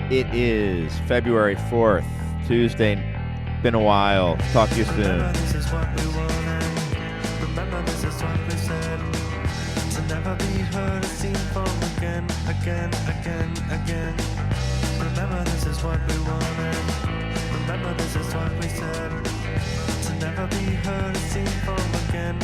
It is February 4th, Tuesday. Been a while. Talk to you soon. Remember, this is what we wanted. Remember, this is what we said. To never be heard or seen from again. Remember, this is what we wanted. Remember, this is what we said. To never be heard or seen from again.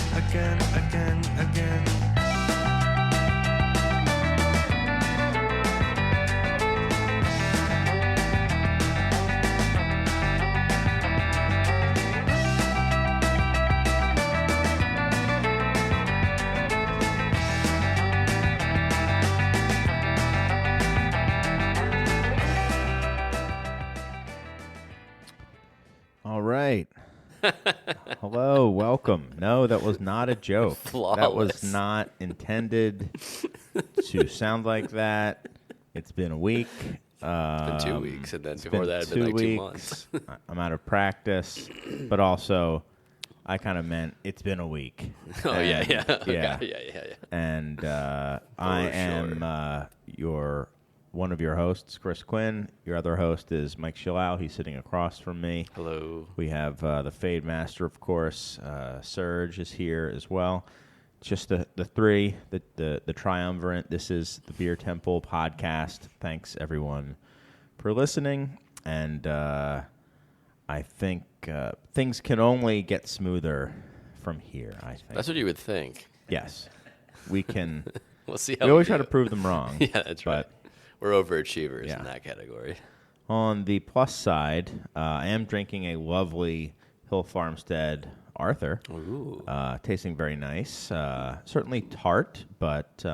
All right. Hello, welcome. No, that was not a joke. Flawless. That was not intended to sound like that. It's been a week. It's been 2 weeks, and then It's before that, it'd been like 2 weeks. months. I'm out of practice, but also I kind of meant it's been a week. Oh, And, yeah. yeah. Yeah. And I am one of your hosts, Chris Quinn. Your other host is Mike Shillau. He's sitting across from me. Hello. We have the Fade Master, of course. Serge is here as well. Just the three, the triumvirate. This is the Beer Temple podcast. Thanks, everyone, for listening. And I think things can only get smoother from here, I think. That's what you would think. Yes. We can. We'll see how We always do. try to prove them wrong. Yeah, that's right. But We're overachievers Yeah. in that category. on the plus side, I am drinking a lovely Hill Farmstead Arthur. Ooh. Tasting very nice. Certainly tart, but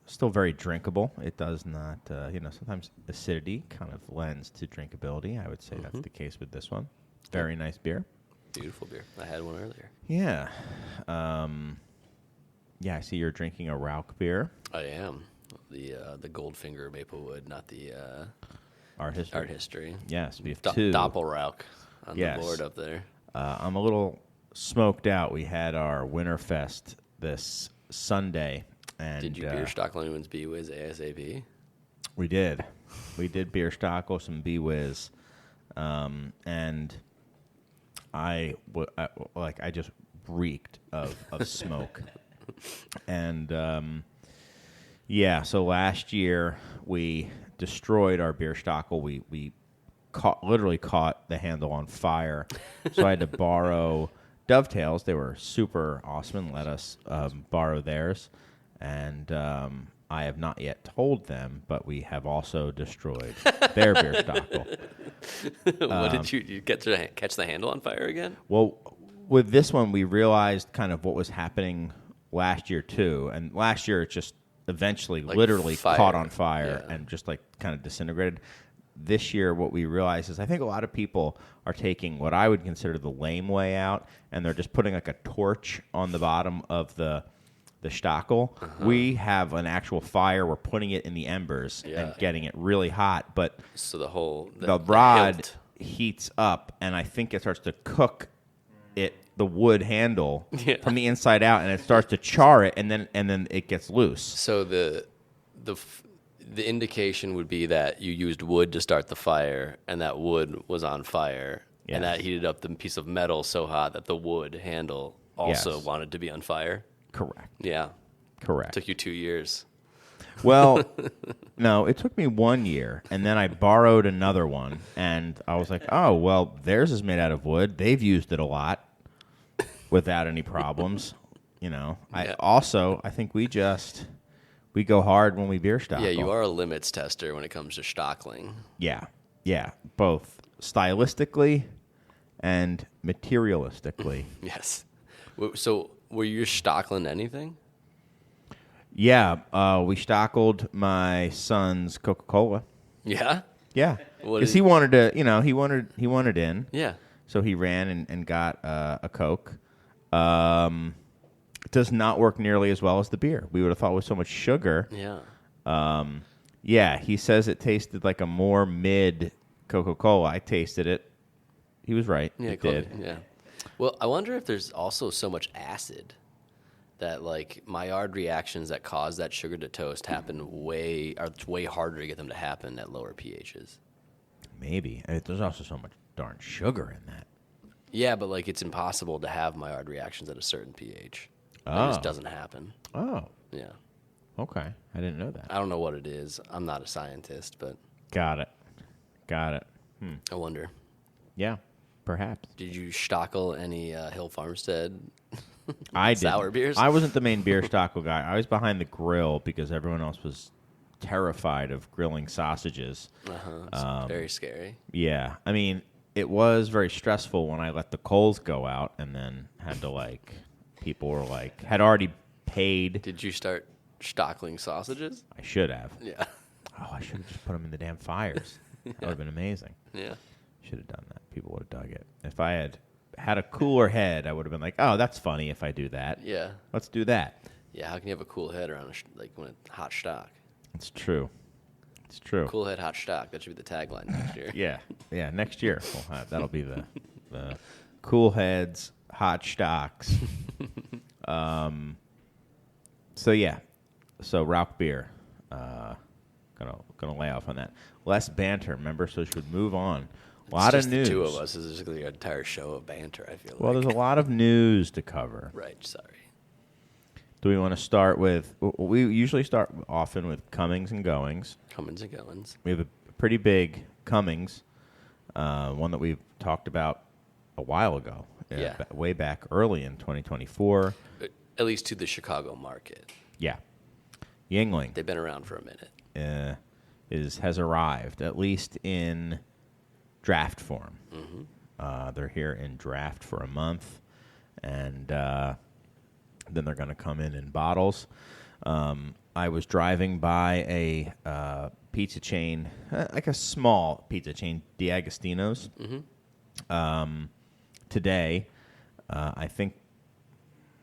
still very drinkable. It does not, sometimes acidity kind of lends to drinkability. I would say that's the case with this one. Very nice beer. Beautiful beer. I had one earlier. Yeah. I see you're drinking a Rauch beer. I am. The Goldfinger Maplewood, not the Art History. Art History. Yes, we have two. Doppelrauch on Yes. the board up there. I'm a little smoked out. We had our Winterfest this Sunday. And Did you beer stock anyone's B-Wiz ASAP? We did. We did beer stockle some B-Wiz. And I just reeked of smoke. And so last year we destroyed our beer stockel. We literally caught the handle on fire. So I had to borrow Dovetails. They were super awesome and let us borrow theirs. And I have not yet told them, but we have also destroyed their beer stockel. What did you get to catch the handle on fire again? Well, with this one, we realized kind of what was happening last year, too. And last year, it just eventually literally fire. caught on fire Yeah. and just kind of disintegrated. This year, what we realized is I think a lot of people are taking what I would consider the lame way out, and they're just putting like a torch on the bottom of the stockel. We have an actual fire. We're putting it in the embers and getting it really hot, but So the whole the rod hilt. heats up, and I think it starts to cook the wood handle from the inside out, and it starts to char it, and then it gets loose. So the indication would be that you used wood to start the fire, and that wood was on fire, Yes. and that heated up the piece of metal so hot that the wood handle also Yes. wanted to be on fire. Correct. Yeah, Correct. took you 2 years. Well, no, it took me 1 year, and then I borrowed another one, and I was like, oh, well, theirs is made out of wood. They've used it a lot without any problems. Yeah. I think we go hard when we beer stock. Yeah, you are a limits tester when it comes to stockling. Yeah, both stylistically and materialistically. Yes. So were you stockling anything? Yeah, we stockled my son's Coca-Cola. Yeah. Yeah, What because is- he wanted to, he wanted in. Yeah. So he ran and got a Coke. It does not work nearly as well as the beer. We would have thought with so much sugar. Yeah. He says it tasted like a more mid Coca-Cola. I tasted it. He was right. Yeah. It did. Yeah. Well, I wonder if there's also so much acid that like Maillard reactions that cause that sugar to toast it's way harder to get them to happen at lower pHs. Maybe. I mean, there's also so much darn sugar in that. Yeah, but like it's impossible to have Maillard reactions at a certain pH. It Oh. just doesn't happen. Oh, Yeah. okay. I didn't know that. I don't know what it is. I'm not a scientist, but Got it. I wonder. Yeah, perhaps. Did you stockel any Hill Farmstead I did. sour beers? I wasn't the main beer stockel guy. I was behind the grill because everyone else was terrified of grilling sausages. It's very scary. Yeah. I mean, it was very stressful when I let the coals go out and then had to, people were had already paid. Did you start stockling sausages? I should have. Yeah. Oh, I should have just put them in the damn fires. That would have been amazing. Yeah. Should have done that. People would have dug it. If I had a cooler head, I would have been like, oh, that's funny if I do that. Yeah. Let's do that. Yeah. How can you have a cool head around when it's hot stock? It's true. It's true. Cool head, hot stock. That should be the tagline next year. Yeah. Yeah. Next year, that'll be the cool heads, hot stocks. So yeah. So Rauch beer. Gonna lay off on that. Less banter, remember? So should move on. A lot of news. The two of us. This is just like an entire show of banter, I feel Well, like. there's a lot of news to cover. Right, sorry. Do we want to start with? We usually start often with comings and goings. Comings and goings. We have a pretty big comings, one that we've talked about a while ago. Yeah. Way back early in 2024. At least to the Chicago market. Yeah. Yingling. They've been around for a minute. Has arrived, at least in draft form. Mm-hmm. They're here in draft for a month, and then they're going to come in bottles. I was driving by a pizza chain, like a small pizza chain, D'Agostino's, today. I think,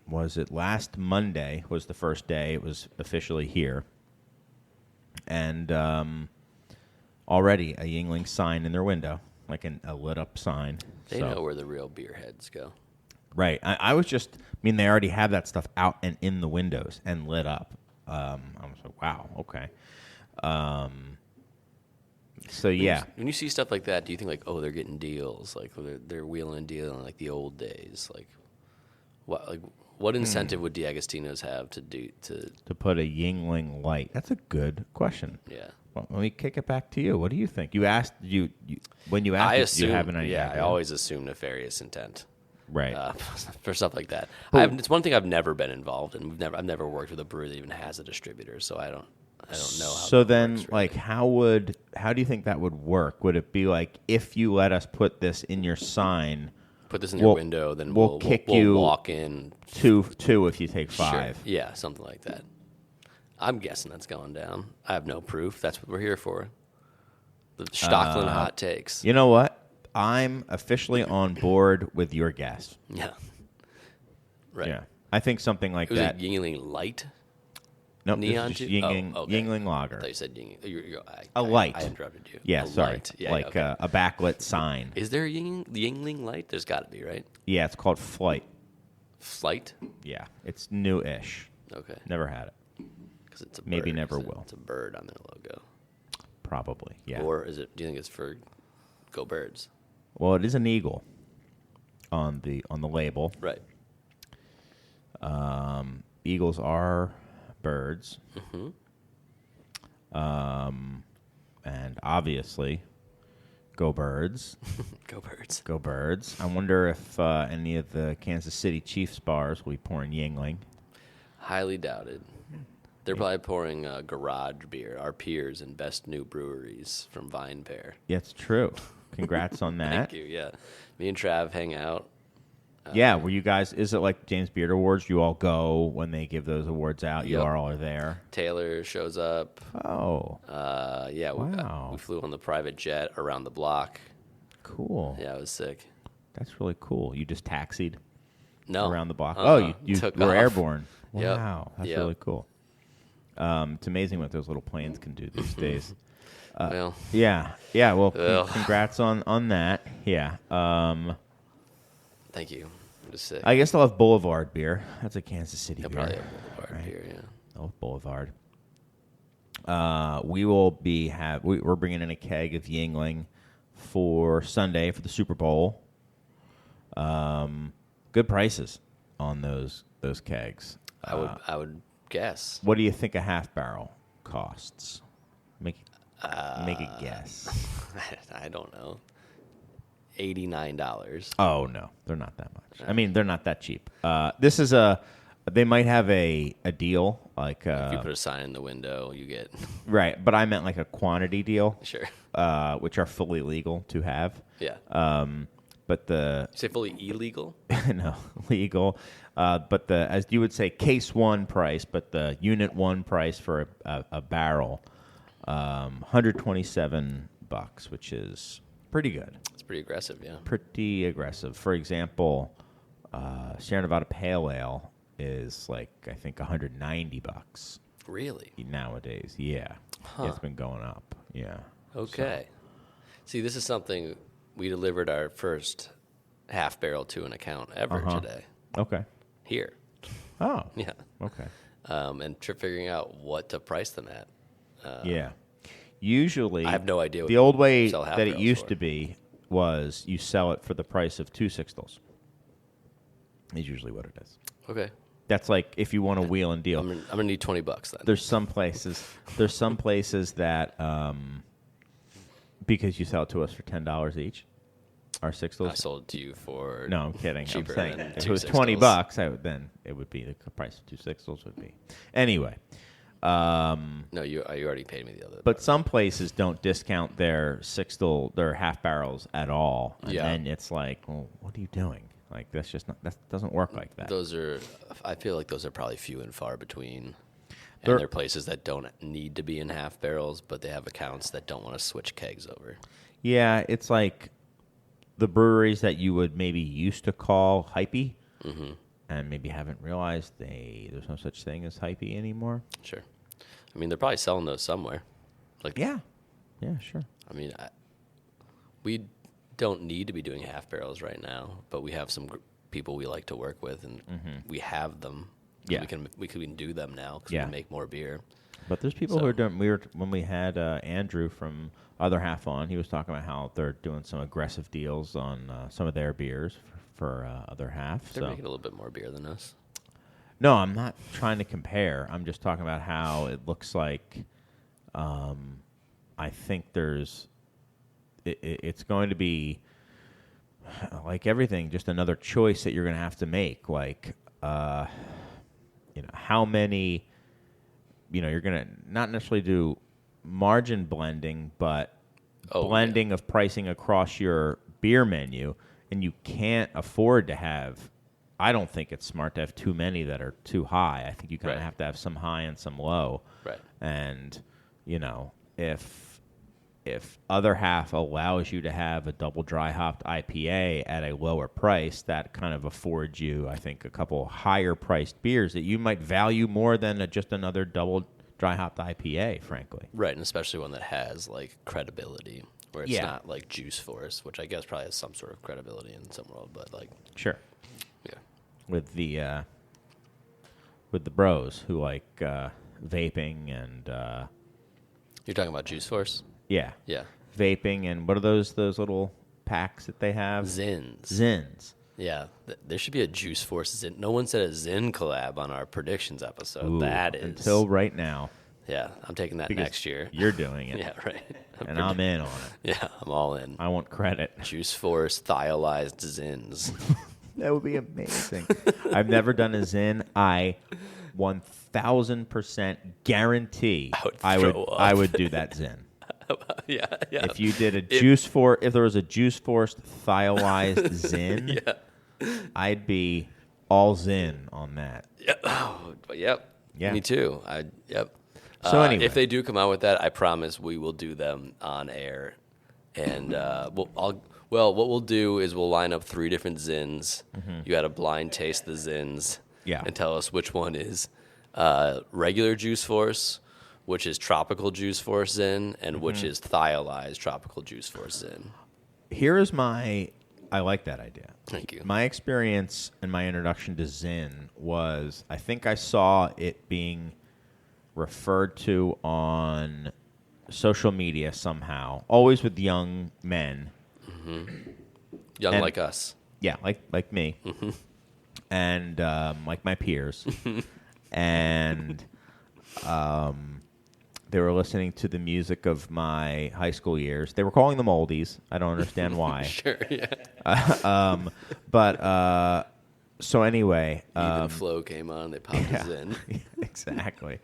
was it last Monday was the first day it was officially here. And already a Yingling sign in their window, like a lit-up sign. They know where the real beer heads go. Right. I was just, they already have that stuff out and in the windows and lit up. I was like, wow, okay. So, yeah. When you see stuff like that, do you think, like, oh, they're getting deals? Like, they're wheeling and dealing like the old days? Like, what incentive would D'Agostino's have to put a Yingling light? That's a good question. Yeah. Well, let me kick it back to you. What do you think? You asked when you asked, you have an idea. Yeah, I always assume nefarious intent. Right. For stuff like that. It's one thing I've never been involved in. I've never worked with a brewery that even has a distributor, so I don't know how. So then, works, really. how do you think that would work? Would it be like, if you let us put this in your sign, put this in your window, then we'll walk in two if you take 5? Sure. Yeah, something like that. I'm guessing that's going down. I have no proof. That's what we're here for. The Stocklin hot takes. You know what? I'm officially on board with your guess. Yeah. Right. Yeah. I think something like Was that. it Yingling Light? Nope, Neon this is just tube? Yingling, Oh, okay. Yingling Lager. I thought you said Yingling. A light. I interrupted you. Yeah, A sorry. light. Yeah, like okay. a backlit sign. Is there a Yingling Light? There's got to be, right? Yeah, it's called Flight. Flight? Yeah, it's new-ish. Okay. Never had it. Because it's a Maybe bird, never isn't it? will. It's a bird on their logo. Probably, yeah. Or do you think it's for Go Birds? Well, it is an eagle on the label. Right. Eagles are birds. And obviously, go birds. Go Birds. Go birds. I wonder if any of the Kansas City Chiefs bars will be pouring Yingling. Highly doubted. They're probably pouring garage beer, our peers and best new breweries from Vine Pair. Yeah, it's true. Congrats on that. Thank you, yeah. Me and Trav hang out. Yeah, were you guys, is it like James Beard Awards? You all go when they give those awards out? You Yep. all are there? Taylor shows up. Oh, Yeah, Wow. we flew on the private jet around the block. cool. Yeah, it was sick. That's really cool. You just taxied No. around the block? Uh-uh. You Took were off. airborne. Yep. Wow, that's Yep. really cool. It's amazing what those little planes can do these days. Well, Yeah. Well, Ugh. congrats on that. Yeah. thank you. to say. I guess they'll have Boulevard beer. That's a Kansas City They'll beer. probably have Boulevard beer, yeah. They'll have Boulevard. We will we're bringing in a keg of Yingling for Sunday for the Super Bowl. Good prices on those kegs. I would guess. What do you think a half barrel costs? Make a guess. I don't know. $89. Oh no, they're not that much. I mean, they're not that cheap. This is they might have a deal like If you put a sign in the window, you get right, but I meant like a quantity deal. Sure. Which are fully legal to have. Yeah. But the You say fully illegal? no legal. But the, as you would say, case one price, but the unit one price for a barrel, $127, which is pretty good. It's pretty aggressive, yeah. Pretty aggressive. For example, Sierra Nevada Pale Ale is like I think $190 Really? nowadays. Yeah, Huh. It's been going up. Yeah. Okay. See, this is something we delivered our first half barrel to an account ever today. Okay. Here. Oh. Yeah. Okay. And figuring out what to price them at. Yeah. Usually, I have no idea what the old way you sell half that it barrels used for. to be was you sell it for the price of 2 sixtels. Is usually what it is. Okay. That's like if you want to wheel and deal. I'm gonna need $20 then. There's some places that because you sell it to us for $10 each, our sixtels. I sold it to you for No, I'm kidding. cheaper I'm saying than if two it was sixtels. $20, then it would be the price of 2 sixtels would be. Anyway, No, you already paid me the other. but some places don't discount their their half barrels at all, and Yeah. then it's like, well, what are you doing? Like that doesn't work like that. I feel like those are probably few and far between. They're- And they're places that don't need to be in half barrels, but they have accounts that don't want to switch kegs over. Yeah, it's like the breweries that you would maybe used to call hypey, and maybe haven't realized there's no such thing as hypey anymore. Sure. I mean, they're probably selling those somewhere. Like, Yeah, sure. I mean, we don't need to be doing half barrels right now, but we have some people we like to work with, and we have them. Yeah. we can do them now because Yeah. we can make more beer. But there's people who are doing. When we had Andrew from Other Half on, he was talking about how they're doing some aggressive deals on some of their beers for Other Half. They're So making a little bit more beer than us. no, I'm not trying to compare. I'm just talking about how it looks like. I think there's. It's going to be like everything, just another choice that you're going to have to make. Like, how many. You're going to not necessarily do margin blending, but blending of pricing across your beer menu, and you can't afford to have. I don't think it's smart to have too many that are too high. I think you kind of Right. have to have some high and some low. Right. And if Other Half allows you to have a double dry hopped IPA at a lower price, that kind of affords you, I think, a couple higher priced beers that you might value more than just another double dry hopped IPA, frankly. Right, and especially one that has like credibility, where it's Yeah. not like Juice Force, which I guess probably has some sort of credibility in some world, but like, Sure. yeah, With the bros who like vaping and you're talking about Juice Force, yeah, yeah, vaping and what are those little packs that they have? Zins. Yeah, there should be a Juice Force Zin. No one said a Zin collab on our predictions episode. Ooh, that is until right now. Yeah, I'm taking that Because next year. You're doing it. Yeah, right. And I'm in on it. Yeah, I'm all in. I want credit. Juice Force thiolized Zins. That would be amazing. I've never done a Zin. I 1,000% guarantee I would do that Zin. yeah. If you did if there was a Juice Force thiolized Zin, I'd be all Zin on that. Yep. But yep. Yeah. Me too. Yep. So anyway. If they do come out with that, I promise we will do them on air. And what we'll do is we'll line up 3 different Zins. You got to blind taste the Zins. Yeah. And tell us which one is regular Juice Force, which is Tropical Juice Force Zin, and which is thiolized Tropical Juice Force Zin. Here is my I like that idea. Thank you. My experience and my introduction to Zin was, I think I saw it being referred to on social media somehow, always with young men. Young And- like us. Yeah, like me, and like my peers, and they were listening to the music of my high school years. They were calling them oldies. I don't understand why. Sure, yeah. So anyway, Even Flow came on. They popped us in. exactly.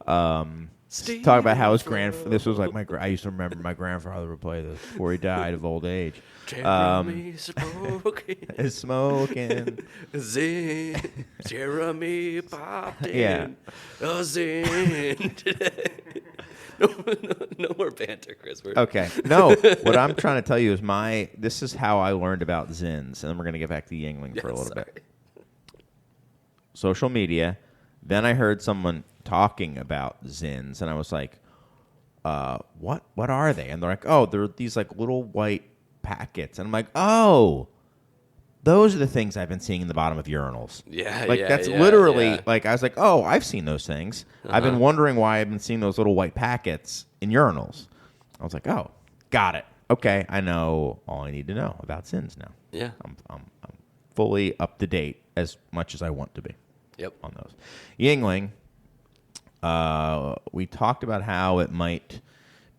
Talk about how his this was like I used to remember my grandfather would play this before he died of old age. Jeremy smoking. Is smoking. Zin. Jeremy popped in. Yeah. A Zin today. No more banter, Chris. Okay. No, what I'm trying to tell you is this is how I learned about Zins, and then we're going to get back to Yingling for a little bit. Social media. Then I heard someone talking about Zins, and I was like, what are they? And they're like, oh, they're these like little white packets. And I'm like, oh, those are the things I've been seeing in the bottom of urinals. Yeah, like yeah, that's yeah, literally yeah. like I was like, oh, I've seen those things. I've been wondering why I've been seeing those little white packets in urinals. I was like, oh, got it. Okay, I know all I need to know about Zins now. Yeah. I'm fully up to date as much as I want to be. Yep. On those. Yingling, we talked about how it might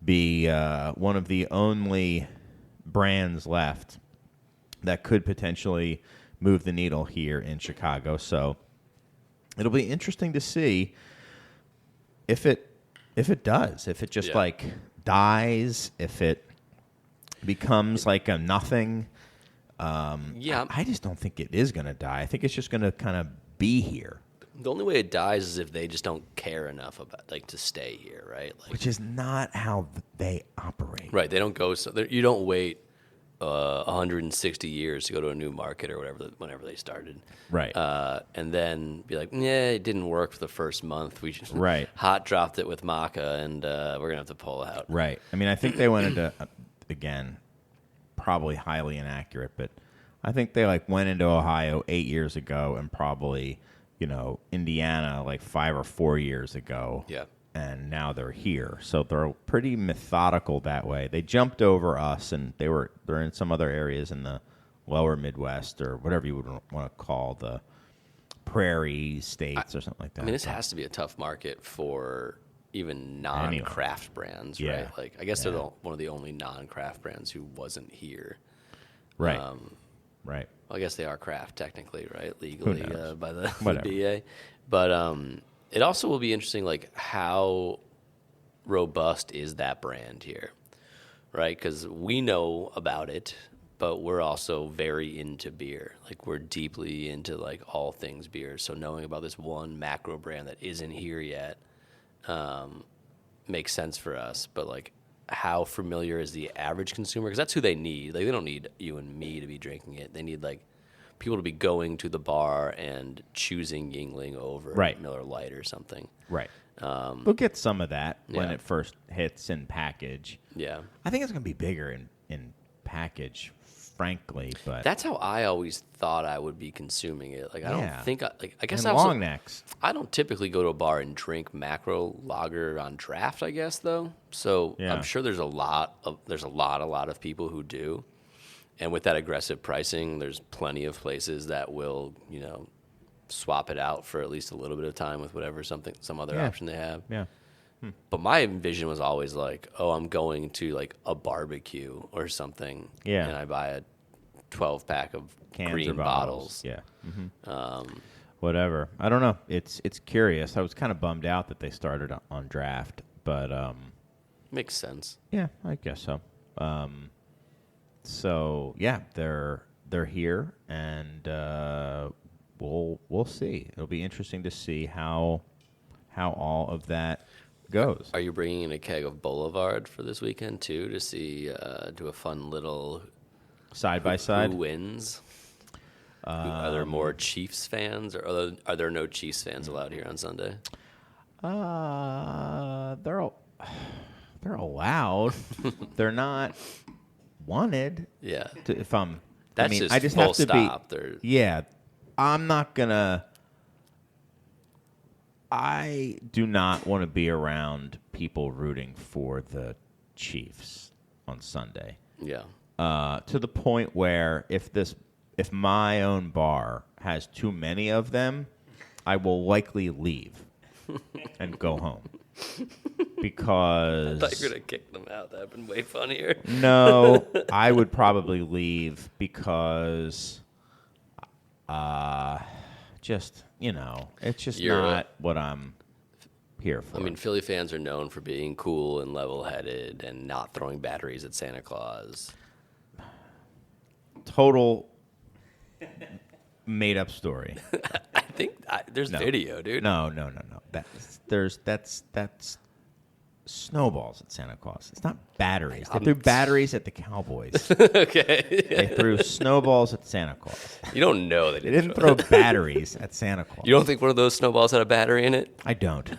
be one of the only brands left that could potentially move the needle here in Chicago. So it'll be interesting to see if it does, if it just like dies, if it becomes like a nothing. I just don't think it is going to die. I think it's just going to kind of be here. The only way it dies is if they just don't care enough about to stay here, right? Like, Which is not how they operate. right. They don't go. You don't wait 160 years to go to a new market or whenever they started. Right. And then be like, yeah, it didn't work for the first month. We just hot dropped it with maca, and we're going to have to pull out. Right. I mean, I think they went into, again, probably highly inaccurate, but I think they went into Ohio 8 years ago and probably, Indiana 5 or 4 years ago. Yeah. And now they're here. So they're pretty methodical that way. They jumped over us, and they're in some other areas in the lower Midwest or whatever you would want to call the prairie states or something like that. I mean, this has to be a tough market for even non-craft brands, Yeah. right? I guess they're one of the only non-craft brands who wasn't here. Right. Right. Well, I guess they are craft technically, right? Legally by the Whatever. BA. But it also will be interesting, how robust is that brand here, right? Because we know about it, but we're also very into beer. We're deeply into all things beer. So knowing about this one macro brand that isn't here yet makes sense for us. But how familiar is the average consumer? Because that's who they need. They don't need you and me to be drinking it. They need people to be going to the bar and choosing Yingling over Miller Lite or something. Right. We'll get some of that when Yeah. it first hits in package. Yeah. I think it's going to be bigger in package, frankly. But That's how I always thought I would be consuming it. I don't think I guess and long necks. I don't typically go to a bar and drink macro lager on draft, I guess though. So Yeah. I'm sure there's a lot of people who do. And with that aggressive pricing, there's plenty of places that will, swap it out for at least a little bit of time with some other option they have. Yeah. But my vision was always I'm going to a barbecue or something. Yeah. And I buy a 12-pack of Cans green or bottles. Yeah. Whatever. I don't know. It's curious. I was kind of bummed out that they started on draft, but Makes sense. yeah, I guess so. So yeah, they're here, and we'll see. It'll be interesting to see how all of that goes. Are you bringing in a keg of Boulevard for this weekend too to see do a fun little Side by side. who wins? Are there more Chiefs fans, or are there no Chiefs fans allowed here on Sunday? They're allowed. They're not wanted. Yeah. If I'm That's I mean, just I just full have to stop. be. Yeah, I'm not gonna. I do not want to be around people rooting for the Chiefs on Sunday. Yeah. To the point where if my own bar has too many of them, I will likely leave and go home. Because I thought you were going to kick them out. That would have been way funnier. no, I would probably leave because just, it's just not what I'm here for. I mean, Philly fans are known for being cool and level-headed and not throwing batteries at Santa Claus. Total made-up story. I think there's video, dude. No. That's snowballs at Santa Claus. It's not batteries. They threw batteries at the Cowboys. Okay. They threw snowballs at Santa Claus. You don't know they They didn't throw batteries at Santa Claus. You don't think one of those snowballs had a battery in it? I don't.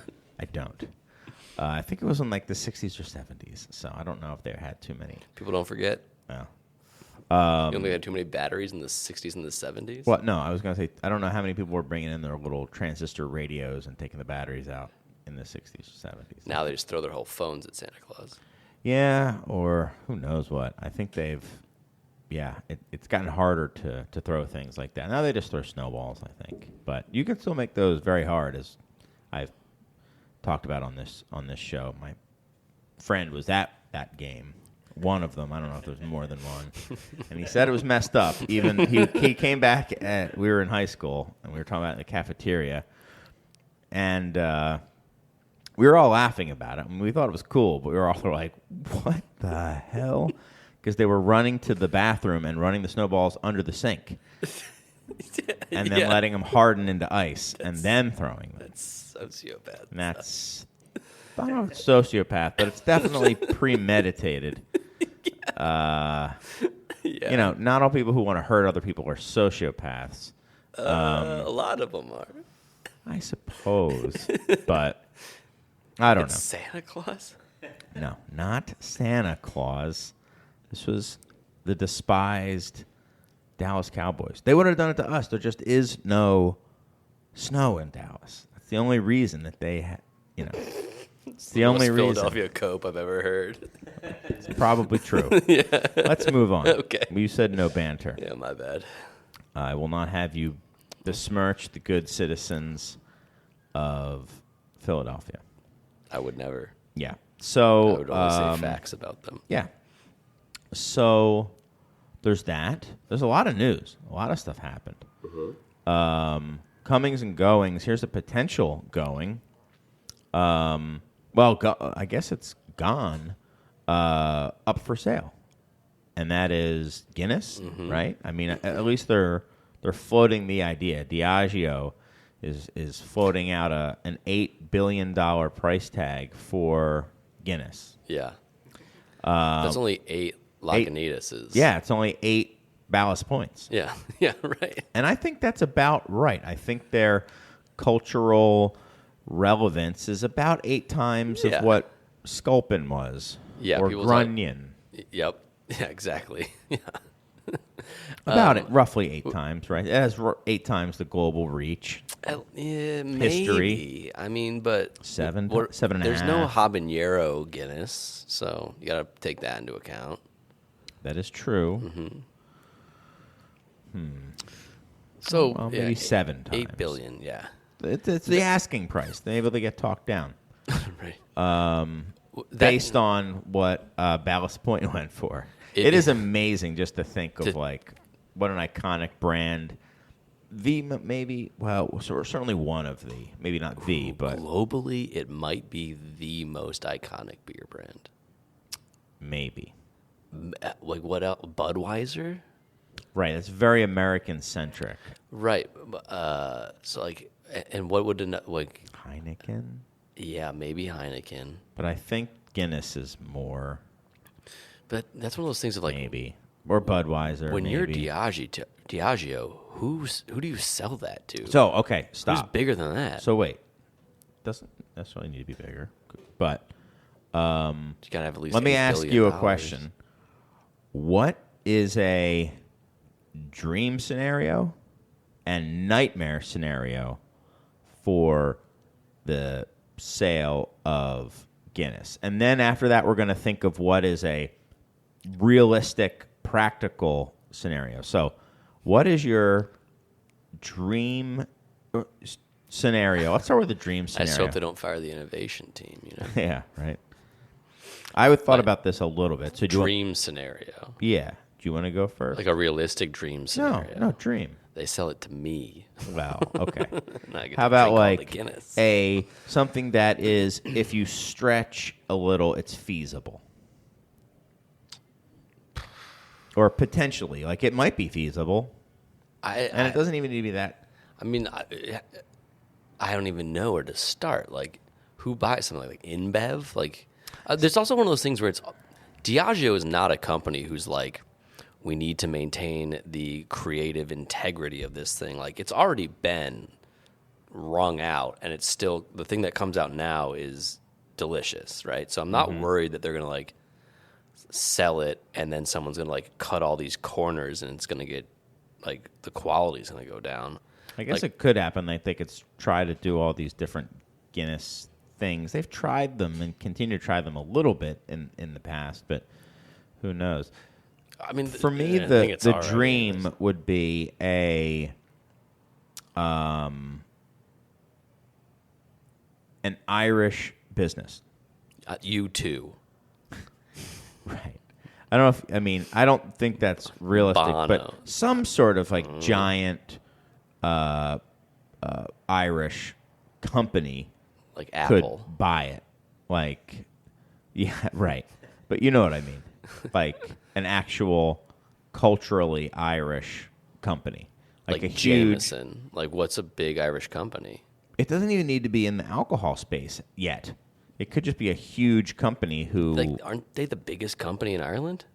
I think it was in like the 60s or 70s, so I don't know if they had too many. People don't forget. No. You don't think they had too many batteries in the 60s and the 70s? Well, no, I was going to say, I don't know how many people were bringing in their little transistor radios and taking the batteries out in the 60s or 70s. Now they just throw their whole phones at Santa Claus. Yeah, or who knows what. I think it's gotten harder to throw things like that. Now they just throw snowballs, I think. But you can still make those very hard, as I've talked about on this show. My friend was at that game. One of them. I don't know if there's more than one. And he said it was messed up. Even he came back we were in high school, and we were talking about it in the cafeteria. And we were all laughing about it. And we thought it was cool, but we were all like, what the hell? Because they were running to the bathroom and running the snowballs under the sink. And then letting them harden into ice and then throwing them. That's sociopath. And that's, I don't know if it's sociopath, but it's definitely premeditated. Not all people who want to hurt other people are sociopaths. A lot of them are. I suppose, but I don't know. Santa Claus? No, not Santa Claus. This was the despised Dallas Cowboys. They would have done it to us. There just is no snow in Dallas. That's the only reason that they It's the only reason. Philadelphia cope I've ever heard. It's probably true. Yeah. Let's move on. Okay. You said no banter. Yeah, my bad. I will not have you besmirch the good citizens of Philadelphia. I would never. Yeah. So I would only say facts about them. Yeah. So there's that. There's a lot of news. A lot of stuff happened. Mm-hmm. Comings and goings. Here's a potential going. I guess it's gone. Up for sale, and that is Guinness, right? I mean, at least they're floating the idea. Diageo is floating out an $8 billion price tag for Guinness. Yeah. That's only 8 Lagunitas. Yeah, it's only 8 Ballast Points. Yeah. Yeah, right. And I think that's about right. I think their cultural relevance is about 8 times of what Sculpin was. Yeah, or Grunion. Yep. Yeah, exactly. Yeah. About it, roughly 8 times, right? It has 8 times the global reach. Maybe. History. I mean, but 7 and a there's half. no habanero Guinness, so you got to take that into account. That is true. So Maybe 7 times. 8 billion, yeah. It's the asking price. Maybe they get talked down. Right. Based on what Ballast Point went for. It is amazing just to think of what an iconic brand. Certainly one of the, maybe not the, but globally it might be the most iconic beer brand. Maybe. Like what else? Budweiser? Right, it's very American centric. Right. And what would Heineken? Yeah, maybe Heineken. But I think Guinness is more. But that's one of those things of maybe. Or Budweiser. When maybe. you're Diageo, who do you sell that to? So, okay, stop. Who's bigger than that? So wait. Doesn't necessarily need to be bigger. But you gotta have at least let me $8 ask billion. you a question. What is a dream scenario and nightmare scenario for the sale of Guinness. And then after that, we're going to think of what is a realistic, practical scenario. So what is your dream scenario? Let's start with the dream I scenario. just hope they don't fire the innovation team, Yeah, right. I would thought about this a little bit. So do Dream scenario. Yeah. Do you want to go first? Like a realistic dream scenario. No, dream. They sell it to me. Well, okay. And I get How to about drink all the like Guinness. something that is, if you stretch a little, it's feasible, or potentially, like it might be feasible, and it doesn't even need to be that. I mean, I don't even know where to start. Like, who buys something like InBev? Like, there's also one of those things where it's Diageo is not a company who's like, we need to maintain the creative integrity of this thing. Like, it's already been wrung out, and it's still, the thing that comes out now is delicious, right? So I'm not worried that they're going to like sell it and then someone's going to like cut all these corners and it's going to get like the quality's going to go down. I guess Like- it could happen. Like they could try to do all these different Guinness things. They've tried them and continue to try them a little bit in the past, but who knows? I mean, For me, I think it's the already- dream would be an Irish business. You too. Right. I don't know if, I mean, I don't think that's realistic, Bono. but some sort of like giant Irish company Like could Apple. buy it. Like, yeah, right. But you know what I mean. Like an actual culturally Irish company. Like a huge. Jameson. Like, what's a big Irish company? It doesn't even need to be in the alcohol space yet. It could just be a huge company who. Like, aren't they the biggest company in Ireland?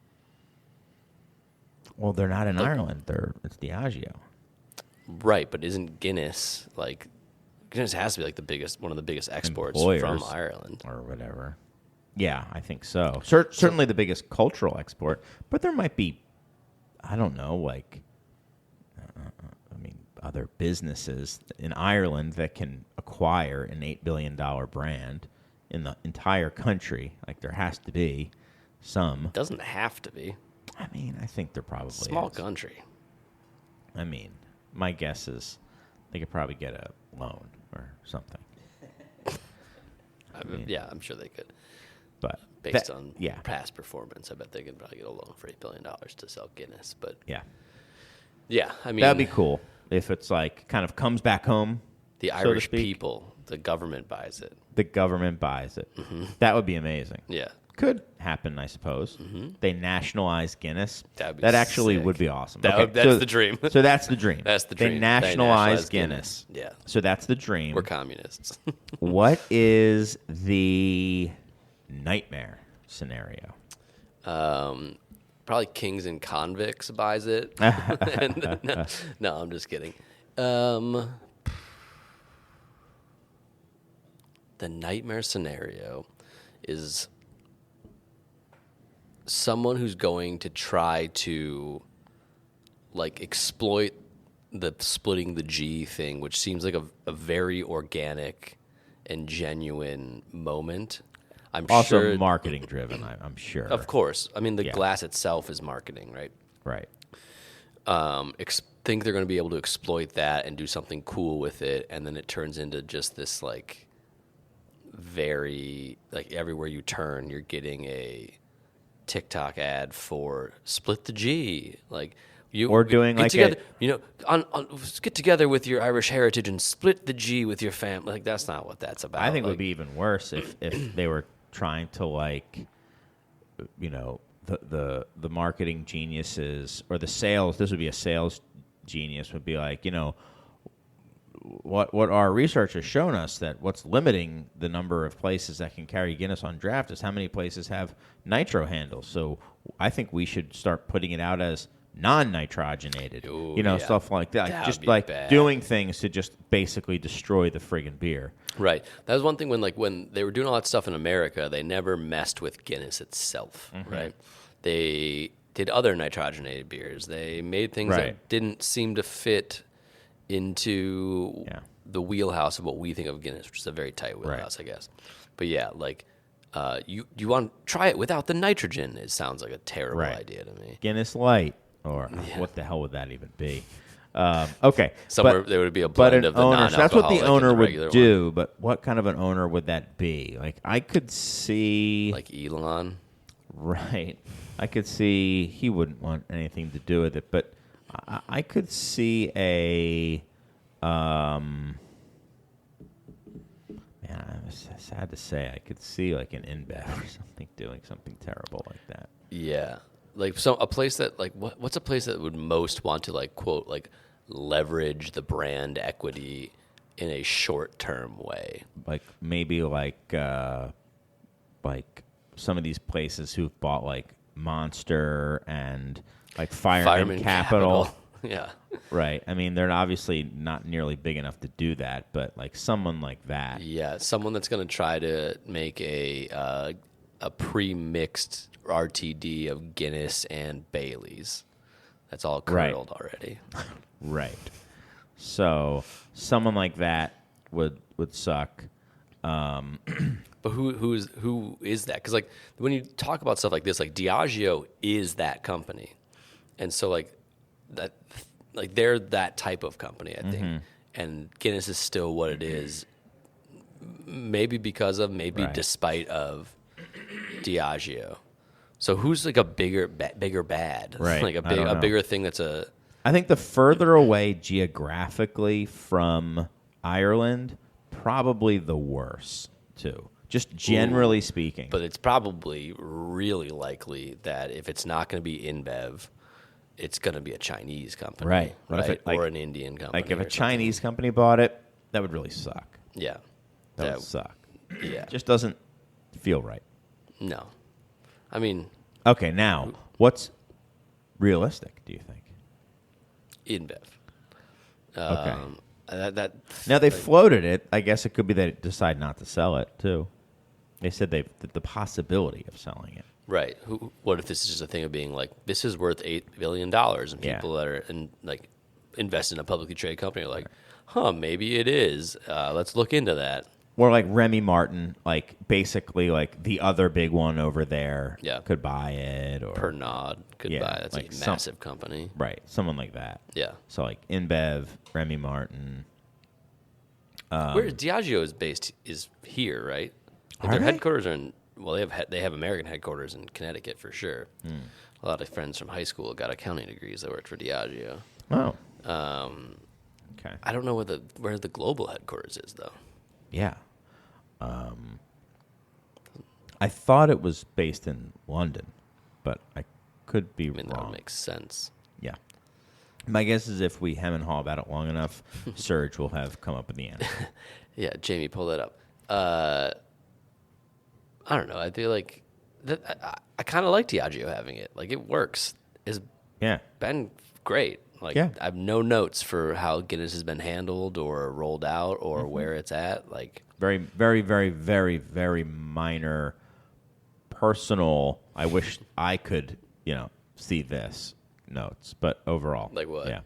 Well, they're not in Ireland. It's Diageo. Right, but isn't Guinness like Guinness has to be like one of the biggest exports Employers. from Ireland. Or whatever. Yeah, I think so. Certainly the biggest cultural export, but there might be, I don't know, like, other businesses in Ireland that can acquire an $8 billion brand in the entire country. Like, there has to be some. It doesn't have to be. I mean, I think there probably Small is. country. I mean, my guess is they could probably get a loan or something. Yeah, I'm sure they could. But Based that- on yeah, past performance, I bet they could probably get a loan for $8 billion to sell Guinness. But yeah, yeah, I mean, that'd be cool if it's like kind of comes back home. the so to Irish speak. people, the government buys it. The government buys it. That would be amazing. Yeah. Could happen, I suppose. They nationalize Guinness. That'd be That actually sick. would be awesome. That's so- the dream. So that's the dream. That's the They dream. nationalize Guinness. Yeah. So that's the dream. We're communists. What is the nightmare scenario? Probably Kings and Convicts buys it. No, I'm just kidding. The nightmare scenario is someone who's going to try to like exploit the splitting the G thing, which seems like a very organic and genuine moment. I'm Also sure, marketing driven, I'm sure. of course. I mean, the Yeah. glass itself is marketing, right? Right. Think they're going to be able to exploit that and do something cool with it, and then it turns into just this like very like everywhere you turn, you're getting a TikTok ad for split the G, like you Or doing get like together, on get together with your Irish heritage and split the G with your family. Like that's not what that's about. I think it like, would be even worse if they were trying to like, the marketing geniuses or the sales. This would be a sales genius. Would be like, what our research has shown us that what's limiting the number of places that can carry Guinness on draft is how many places have nitro handles. So I think we should start putting it out as non-nitrogenated, Ooh, yeah. stuff like that. That would Just be like bad. doing things to just basically destroy the friggin' beer. Right. That was one thing when they were doing all that stuff in America, they never messed with Guinness itself, right? They did other nitrogenated beers. They made things Right. that didn't seem to fit into Yeah. the wheelhouse of what we think of Guinness, which is a very tight wheelhouse, I guess. But yeah, like you want to try it without the nitrogen. It sounds like a terrible Right. idea to me. Guinness Light, or what the hell would that even be? Okay, Somewhere there would be a but blend an of the owner. So that's what the non-alcoholic and owner the would regular do. But what kind of an owner would that be? Like I could see, Like Elon. right? I could see he wouldn't want anything to do with it. But I could see a. Man, it's sad to say. I could see like an InBev or something doing something terrible like that. Yeah. Like a place that like what's a place that would most want to like quote like leverage the brand equity in a short-term way? Like maybe like some of these places who've bought like Monster and like Fireman Capital. Yeah. Right. I mean, they're obviously not nearly big enough to do that, but like someone like that. Yeah, someone that's going to try to make a pre-mixed RTD of Guinness and Bailey's. That's all curdled already. Right. So someone like that would suck. But who is that? Because like when you talk about stuff like this, like Diageo is that company, and so like that, like they're that type of company, I think. And Guinness is still what it is, maybe because of, maybe Right. despite of Diageo. So who's like a bigger bad? Right. Like I don't a know. bigger thing that's a. I think the further away geographically from Ireland, probably the worse too. Just generally speaking. But it's probably really likely that if it's not going to be InBev, it's going to be a Chinese company, Right. But if it, like- or an Indian company. like if a or something. Chinese company bought it, that would really suck. Yeah. That would suck. Yeah. Just doesn't feel right. No. I mean, Okay, now what's realistic? Do you think? InBev. Okay. That Now they floated it. I guess it could be they decide not to sell it too. They said the possibility of selling it. right. What if this is just a thing of being like, this is worth $8 billion, and Yeah. people that are like invest in a publicly traded company are like, huh, maybe it is. Let's look into that. Or like Remy Martin, like basically like the other big one over there, Yeah. could buy it, or Pernod could Yeah, buy. That's like a some- massive company. right, someone like that. Yeah. So like InBev, Remy Martin. Where Diageo is based is here, right? Like Are their they? headquarters are in. Well, they have American headquarters in Connecticut for sure. Hmm. A lot of friends from high school got accounting degrees that worked for Diageo. Oh, okay, I don't know where the global headquarters is though. yeah. I thought it was based in London, but I could be I mean, that wrong. would make sense. Yeah. My guess is if we hem and haw about it long enough, Serge will have come up with the answer. Yeah, Jamie, pull that up. I don't know. I feel like that. I kind of like Diageo having it. Like it works. It's Yeah. been great. Like Yeah. I have no notes for how Guinness has been handled or rolled out or Mm-hmm. where it's at. Like Very, very, very, very, very minor personal. I wish I could, see this notes, but overall. Like what? Yeah.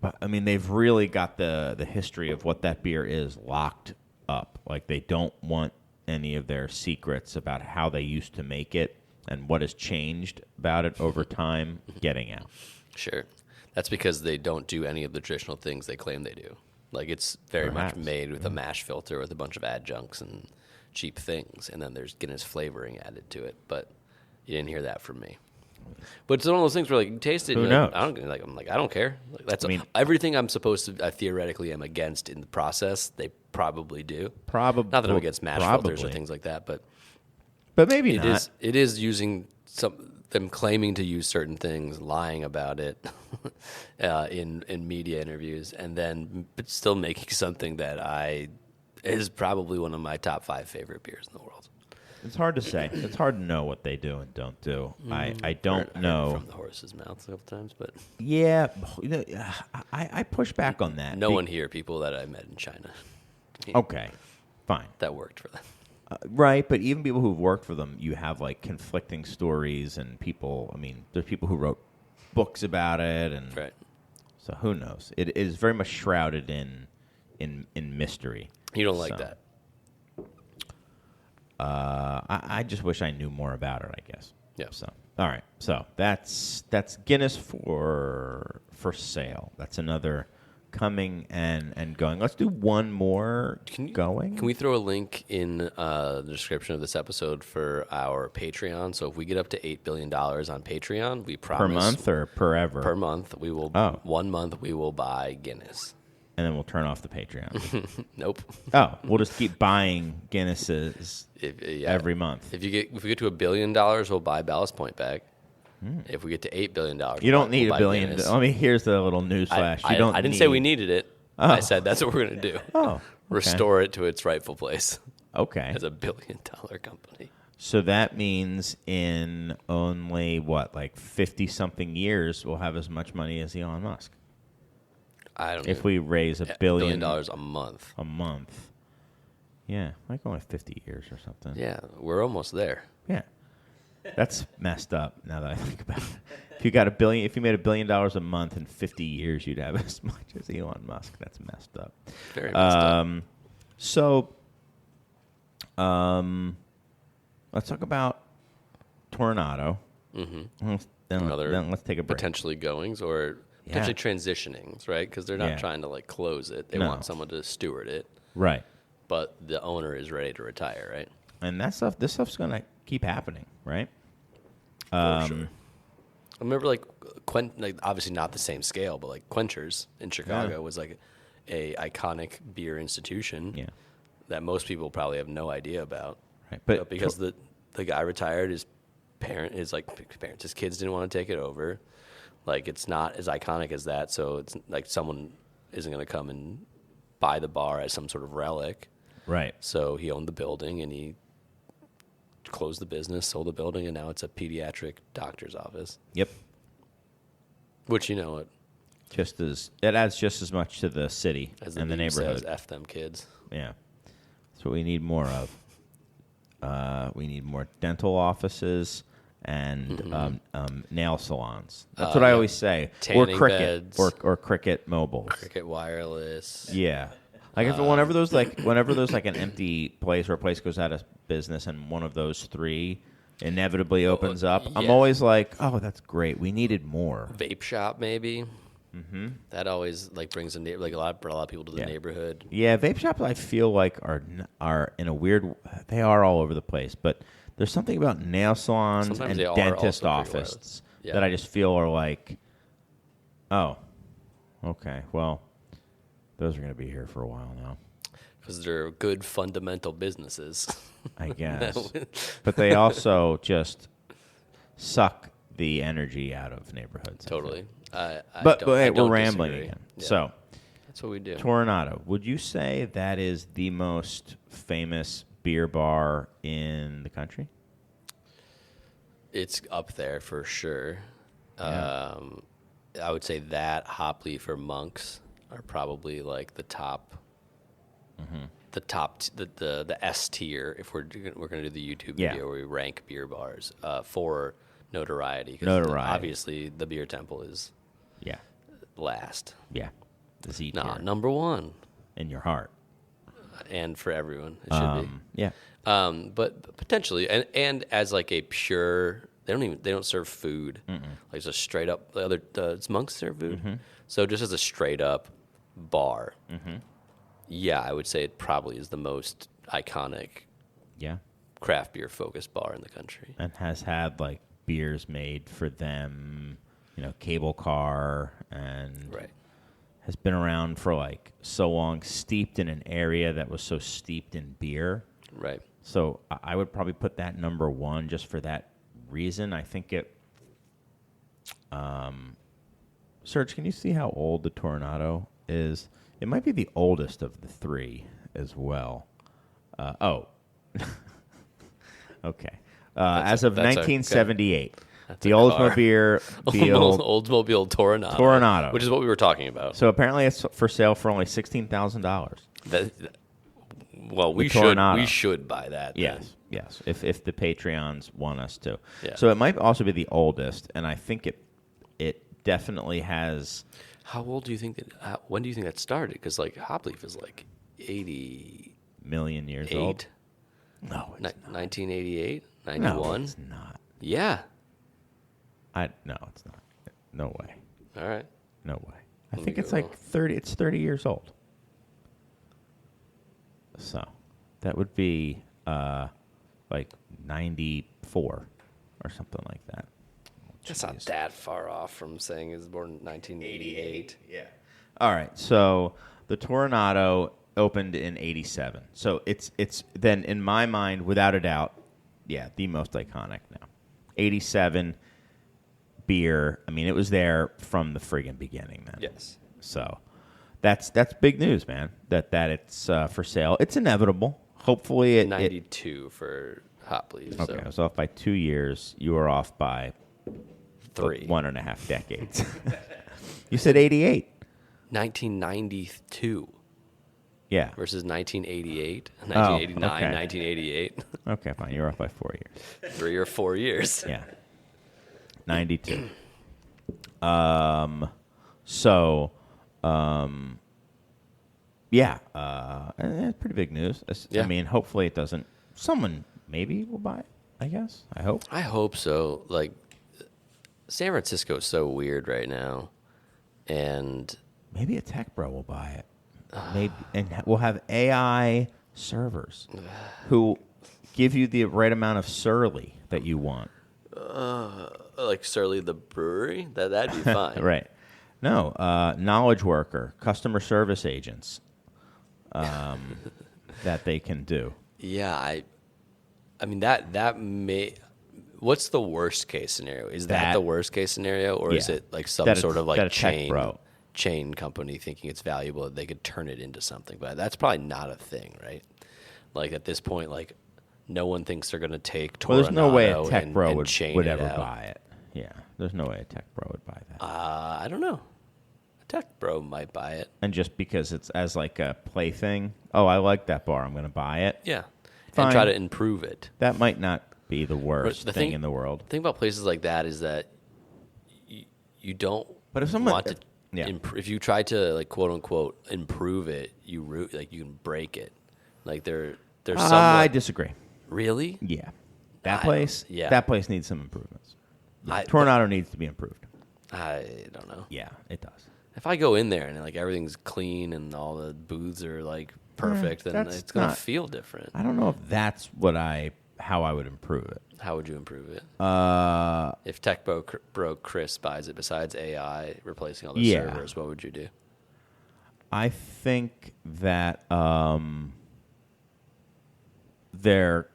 But I mean, they've really got the history of what that beer is locked up. Like they don't want any of their secrets about how they used to make it and what has changed about it over time getting out. sure, that's because they don't do any of the traditional things they claim they do. Like it's very Perhaps. much made with a mash filter with a bunch of adjuncts and cheap things, and then there's Guinness flavoring added to it. But you didn't hear that from me. But it's one of those things where like you taste it. Who and you're knows? I'm like I don't care. Like, that's I mean- everything I'm supposed to. I theoretically am against in the process. They probably do. Probably Not that I'm against mash filters or probably. things like that, but But maybe it not. is. It is using them claiming to use certain things, lying about it in media interviews, and then but still making something that is probably one of my top 5 favorite beers in the world. It's hard to say. It's hard to know what they do and don't do. I don't Heard it know. from the horse's mouth a couple times, but Yeah, I push back on that. no one here, people that I met in China, Okay, fine. that worked for them. Right, but even people who've worked for them, you have like conflicting stories and people. I mean, there's people who wrote books about it, and Right. so who knows? It is very much shrouded in mystery. You don't like So, that. I just wish I knew more about it, I guess. Yeah. So all right. So that's Guinness for sale. That's another coming and going. Let's do one more going. Can we throw a link in the description of this episode for our Patreon? So if we get up to $8 billion on Patreon, we promise per month or per ever? per month we will. Oh. 1 month we will buy Guinness. And then we'll turn off the Patreon. Nope. Oh, we'll just keep buying Guinnesses Yeah. every month. If we get to $1 billion, we'll buy Ballast Point back. If we get to $8 billion, You don't need we'll a buy billion. Guinness. I mean, here's the little newsflash. I You don't. didn't say we needed it. Oh. I said that's what we're going to do. Oh, okay. Restore it to its rightful place Okay. as a $1 billion company. So that means in only like 50-something years, we'll have as much money as Elon Musk. I don't know. If we raise $1 $1 billion a month. a month. Yeah, like only 50 years or something. Yeah, we're almost there. Yeah. That's messed up now that I think about it. If you made $1 billion a month in 50 years, you'd have as much as Elon Musk. That's messed up. Very messed up. So, let's talk about Toronado. Mm-hmm. Then let's take a break. Potentially goings or potentially transitionings, right? Because they're not Yeah. trying to like close it. They No. want someone to steward it, Right. but the owner is ready to retire, right? And this stuff's going to keep happening, right? For sure. I remember like obviously not the same scale, but like Quenchers in Chicago Yeah. was like a iconic beer institution Yeah. that most people probably have no idea about. Right. But because the guy retired, his kids didn't want to take it over. Like it's not as iconic as that, so it's like someone isn't going to come and buy the bar as some sort of relic. Right. So he owned the building and he closed the business, sold the building, and now it's a pediatric doctor's office. Yep. Which it It adds just as much to the city as and the meme neighborhood. says, F them kids. Yeah. That's what we need more of. We need more dental offices and nail salons. That's what I always say. Tanning Or cricket. beds. Or cricket mobiles. Cricket Wireless. Yeah. Like whenever there's like an empty place or a place goes out of business and one of those three inevitably opens up, I'm yeah. always like, oh, that's great. We needed more. Vape shop, maybe. Mm-hmm. That always like brings a lot of people to the neighborhood. Yeah, vape shops I feel like are in a weird. They are all over the place, but there's something about nail salons Sometimes and they are dentist also pretty offices wireless. that I just feel are like, oh, okay, well, those are going to be here for a while now. Because they're good fundamental businesses. I guess, but they also just suck the energy out of neighborhoods. I Totally. But hey, we're rambling again. Yeah. So, that's what we do. Toronado, would you say that is the most famous beer bar in the country? It's up there for sure. Yeah. I would say that Hopleaf or Monks are probably like the top. Mm-hmm. The S tier. If we're going to do the YouTube Yeah. video where we rank beer bars for notoriety. 'Cause Notoriety. Obviously, the Beer Temple is Yeah, last. yeah. The Z Nah, tier number one, in your heart. and for everyone it should be. Yeah. But potentially, and as like a pure, they don't serve food. Like it's a straight up. Does Monks serve food? Mm-hmm. So just as a straight up bar, yeah, I would say it probably is the most iconic Yeah. craft beer focused bar in the country. And has had like beers made for them, cable car, and Right. has been around for like so long, steeped in an area that was so steeped in beer. Right. So I would probably put that number one just for that reason. I think it. Serge, can you see how old the Toronado is? It might be the oldest of the three as well. Okay. As of that's 1978, That's the a car. Oldsmobile Oldsmobile Toronado. Toronado. Which is what we were talking about. So apparently it's for sale for only $16,000. Well, we Toronado. should buy that. Then. Yes. If the Patreons want us to. Yeah. So it might also be the oldest, and I think it definitely has. How old do you think that? When do you think that started? Because like Hopleaf is like 88. Million years old. No, it's 1988, not. 91. No, it's not. Yeah. No, it's not. No way. All right. No way. I Let think me it's go. like 30. It's 30 years old. So that would be like 94 or something like that. That's not that far off from saying it was born in 1988. Yeah. All right. So the Toronado opened in 87. So it's then in my mind, without a doubt, yeah, the most iconic now. 87 beer. I mean, it was there from the friggin' beginning, man. Yes. So that's big news, man. That it's for sale. It's inevitable. Hopefully it 92 for Hopleaf. Okay, So I was off by 2 years. You were off by 3. 1.5 decades. You said 88. 1992 Yeah. versus 1988, 1989, okay. 1988. Okay, fine. You were off by 4 years. 3 or 4 years. Yeah. 92. So, yeah. Pretty big news. Yeah. I mean, hopefully it doesn't. Someone maybe will buy it, I guess. I hope. I hope so. Like, San Francisco is so weird right now. And Maybe a tech bro will buy it. Maybe, and we'll have AI servers who give you the right amount of surly that you want. like Surly the Brewery, that'd be fine. Right. No, knowledge worker, customer service agents that they can do. Yeah, I mean that may. What's the worst case scenario? Is that the worst case scenario, or is Yeah. it like some That sort of that a like tech bro. chain company thinking it's valuable that they could turn it into something? But that's probably not a thing, right? Like at this point, like no one thinks they're going to take Well, Toronado there's no way a tech bro and chain would it ever out. buy it. Yeah, there's no way a tech bro would buy that. I don't know. A tech bro might buy it. And just because it's as like a plaything, oh, I like that bar, I'm going to buy it. Yeah, Fine. and try to improve it. That might not be the worst the thing thing- in the world. The thing about places like that is that you don't. But if someone- want to, yeah. if you try to like quote unquote improve it, you can break it. Like there's some. I disagree. Really? Yeah, that I- place. yeah. That place needs some improvements. I- Toronado needs to be improved. I don't know. Yeah, it does. If I go in there and like everything's clean and all the booths are like perfect, then that's it's gonna not- feel different. I don't know if that's how I would improve it. How would you improve it? Uh, If Tech Bro Chris buys it, besides AI replacing all the Yeah. servers, what would you do? I think that their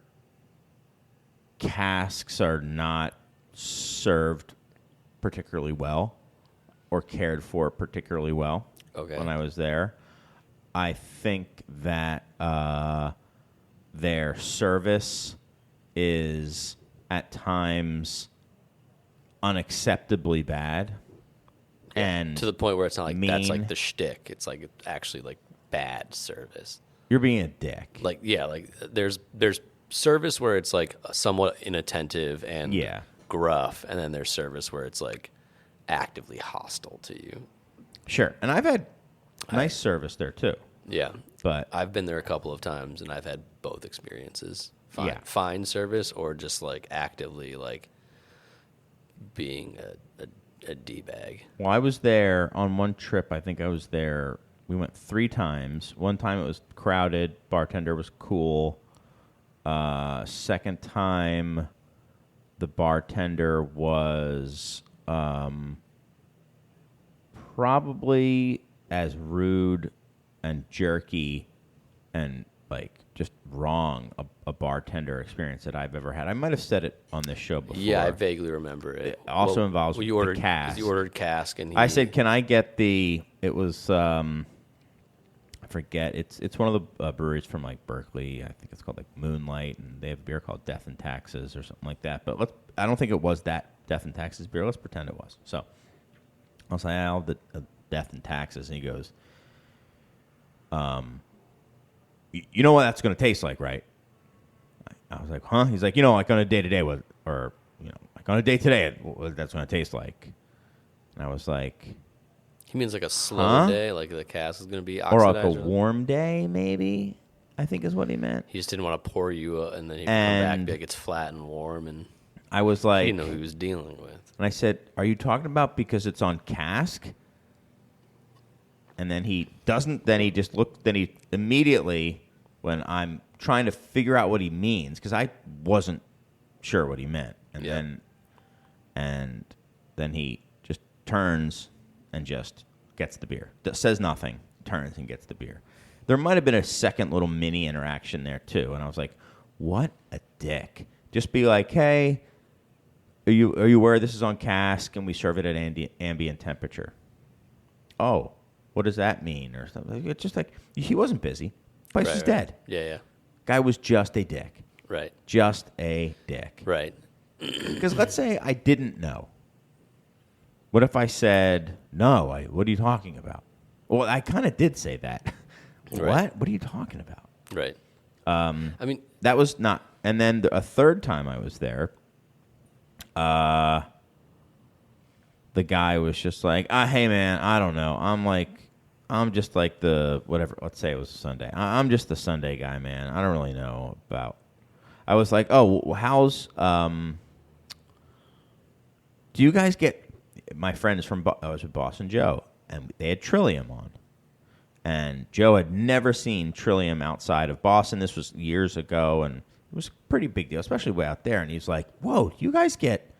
casks are not served particularly well or cared for particularly well. Okay. When I was there, I think that their service is at times unacceptably bad. And To the point where it's not like that's mean. like the shtick. It's like actually like bad service. You're being a dick. Like yeah, like there's service where it's like somewhat inattentive and Yeah. gruff, and then there's service where it's like actively hostile to you. Sure. And I've had nice service there too. Yeah, But I've been there a couple of times, and I've had both experiences. Yeah. Fine service or just like actively like being a D-bag. well, I was there on one trip. I think I was there. We went 3 times. One time it was crowded. Bartender was cool. Second time, the bartender was probably as rude and jerky and like just wrong a bartender experience that I've ever had. I might have said it on this show before. Yeah, I vaguely remember it. It also involves you the ordered cask. You ordered cask, and I said, "Can I get the?" It was I forget. It's one of the breweries from like Berkeley. I think it's called like Moonlight, and they have a beer called Death and Taxes or something like that. But I don't think it was that Death and Taxes beer. Let's pretend it was. So I'll say, "I'll have the Death and Taxes," and he goes, you know what that's going to taste like, right? I was like, huh? He's like, like on a day-to-day, like on a day today, what that's going to taste like. And I was like, He means like a slow day, like the cask is going to be or oxidized. like a warm day, maybe, I think is what he meant. He just didn't want to pour you and then he'd come back and be like, it's flat and warm. And I was like, he didn't know who he was dealing with. And I said, are you talking about because it's on cask? And then he doesn't, then he just looked, then he immediately, when I'm trying to figure out what he means, because I wasn't sure what he meant. And then he just turns and just gets the beer. Says nothing, turns and gets the beer. There might have been a second little mini interaction there too. And I was like, what a dick. Just be like, hey, are you aware this is on cask and we serve it at ambient temperature? Oh, what does that mean? Or something. It's just like, he wasn't busy. Place was dead. Yeah. Guy was just a dick. Right. Just a dick. Right. Because let's say I didn't know. What if I said, no, what are you talking about? Well, I kind of did say that. Right. What are you talking about? Right. I mean, that was not. And then a third time I was there, the guy was just like, hey, man, I don't know. I'm just like the, whatever, let's say it was a Sunday. I'm just the Sunday guy, man. I don't really know about. I was like, oh, how's, do you guys get, my friends from, I was with Boston Joe, and they had Trillium on. And Joe had never seen Trillium outside of Boston. This was years ago, and it was a pretty big deal, especially way out there. And he's like, whoa, do you guys get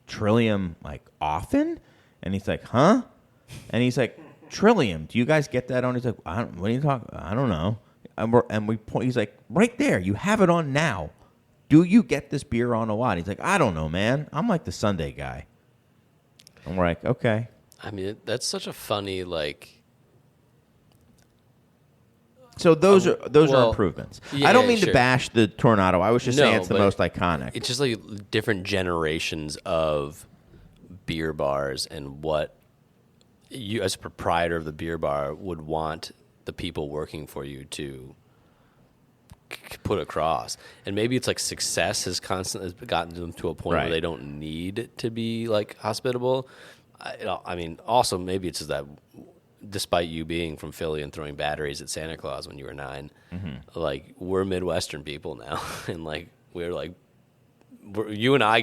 Trillium, like, often? And he's like, huh? And he's like, Trillium, do you guys get that on? He's like, what are you talking about? I don't know. And we point, he's like, right there, you have it on now. Do you get this beer on a lot? He's like, I don't know, man. I'm like the Sunday guy. And we're like, okay. I mean, that's such a funny, like... So those are improvements. Yeah, I don't mean sure. to bash the Toronado. I was just saying it's the most iconic. It's just like different generations of beer bars and what you, as a proprietor of the beer bar, would want the people working for you to put across. And maybe it's like success has gotten them to a point where they don't need to be like hospitable. I mean, also maybe it's just that despite you being from Philly and throwing batteries at Santa Claus when you were 9, like we're Midwestern people now. And like, you and I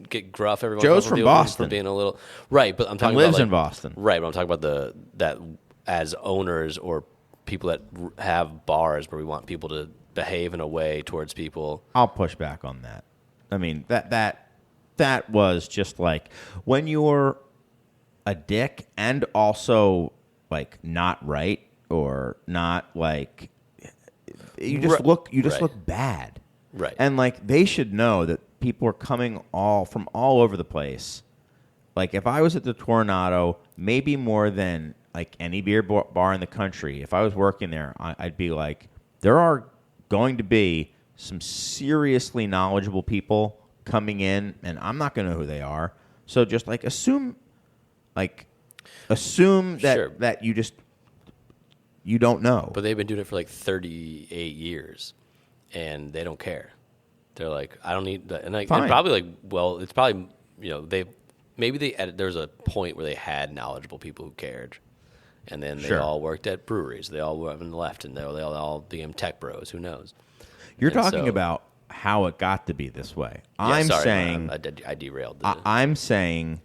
get gruff every once in a while. Joe's from Boston. For being a little, right. But I'm talking lives about in Boston. Right. But I'm talking about that as owners or people that have bars where we want people to behave in a way towards people. I'll push back on that. I mean, that was just like when you're a dick and also like not right or not like you just look bad. Right. And like they should know that people are coming from all over the place. Like if I was at the Toronado, maybe more than like any beer bar in the country, if I was working there, I'd be like, there are going to be some seriously knowledgeable people coming in, and I'm not going to know who they are. So just like assume that Sure. that you don't know. But they've been doing it for like 38 years, and they don't care. They're like, I don't need that. And probably like, well, it's probably, there's a point where they had knowledgeable people who cared. And then they all worked at breweries. They all went and left, and they all became tech bros. Who knows? You're talking about how it got to be this way. I'm saying I derailed. I'm saying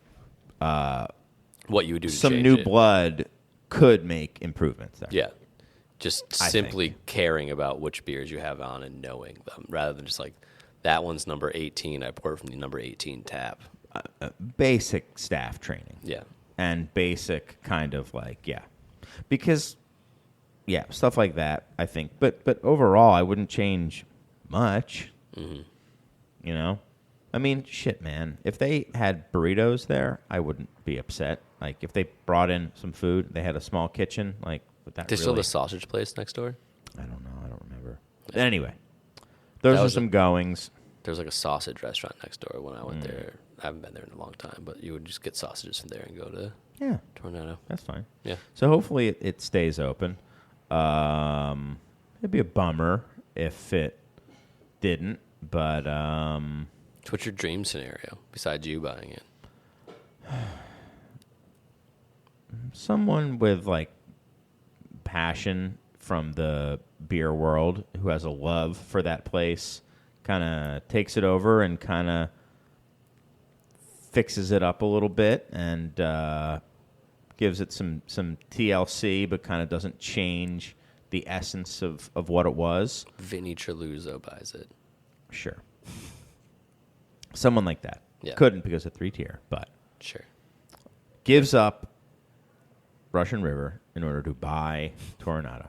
what you would do to some change new it. blood could make improvements there. Yeah. Just simply caring about which beers you have on and knowing them, rather than just like, that one's number 18. I poured from the number 18 tap. Basic staff training. Yeah. And basic kind of like, because, stuff like that, I think. But overall, I wouldn't change much, you know? I mean, shit, man. If they had burritos there, I wouldn't be upset. Like, if they brought in some food, they had a small kitchen, like, would that They really... still have a sausage place next door? I don't know. I don't remember. Anyway, those are some goings. There was like a sausage restaurant next door when I went there. I haven't been there in a long time, but you would just get sausages from there and go to Toronado. That's fine. Yeah. So hopefully it stays open. It'd be a bummer if it didn't, but What's your dream scenario besides you buying it? someone with like passion from the beer world who has a love for that place kind of takes it over and kind of fixes it up a little bit and gives it some TLC, but kind of doesn't change the essence of what it was. Vinny Treluzzo buys it. Sure. Someone like that. Yeah. Couldn't because of 3-tier, but Sure. gives up Russian River in order to buy Toronado.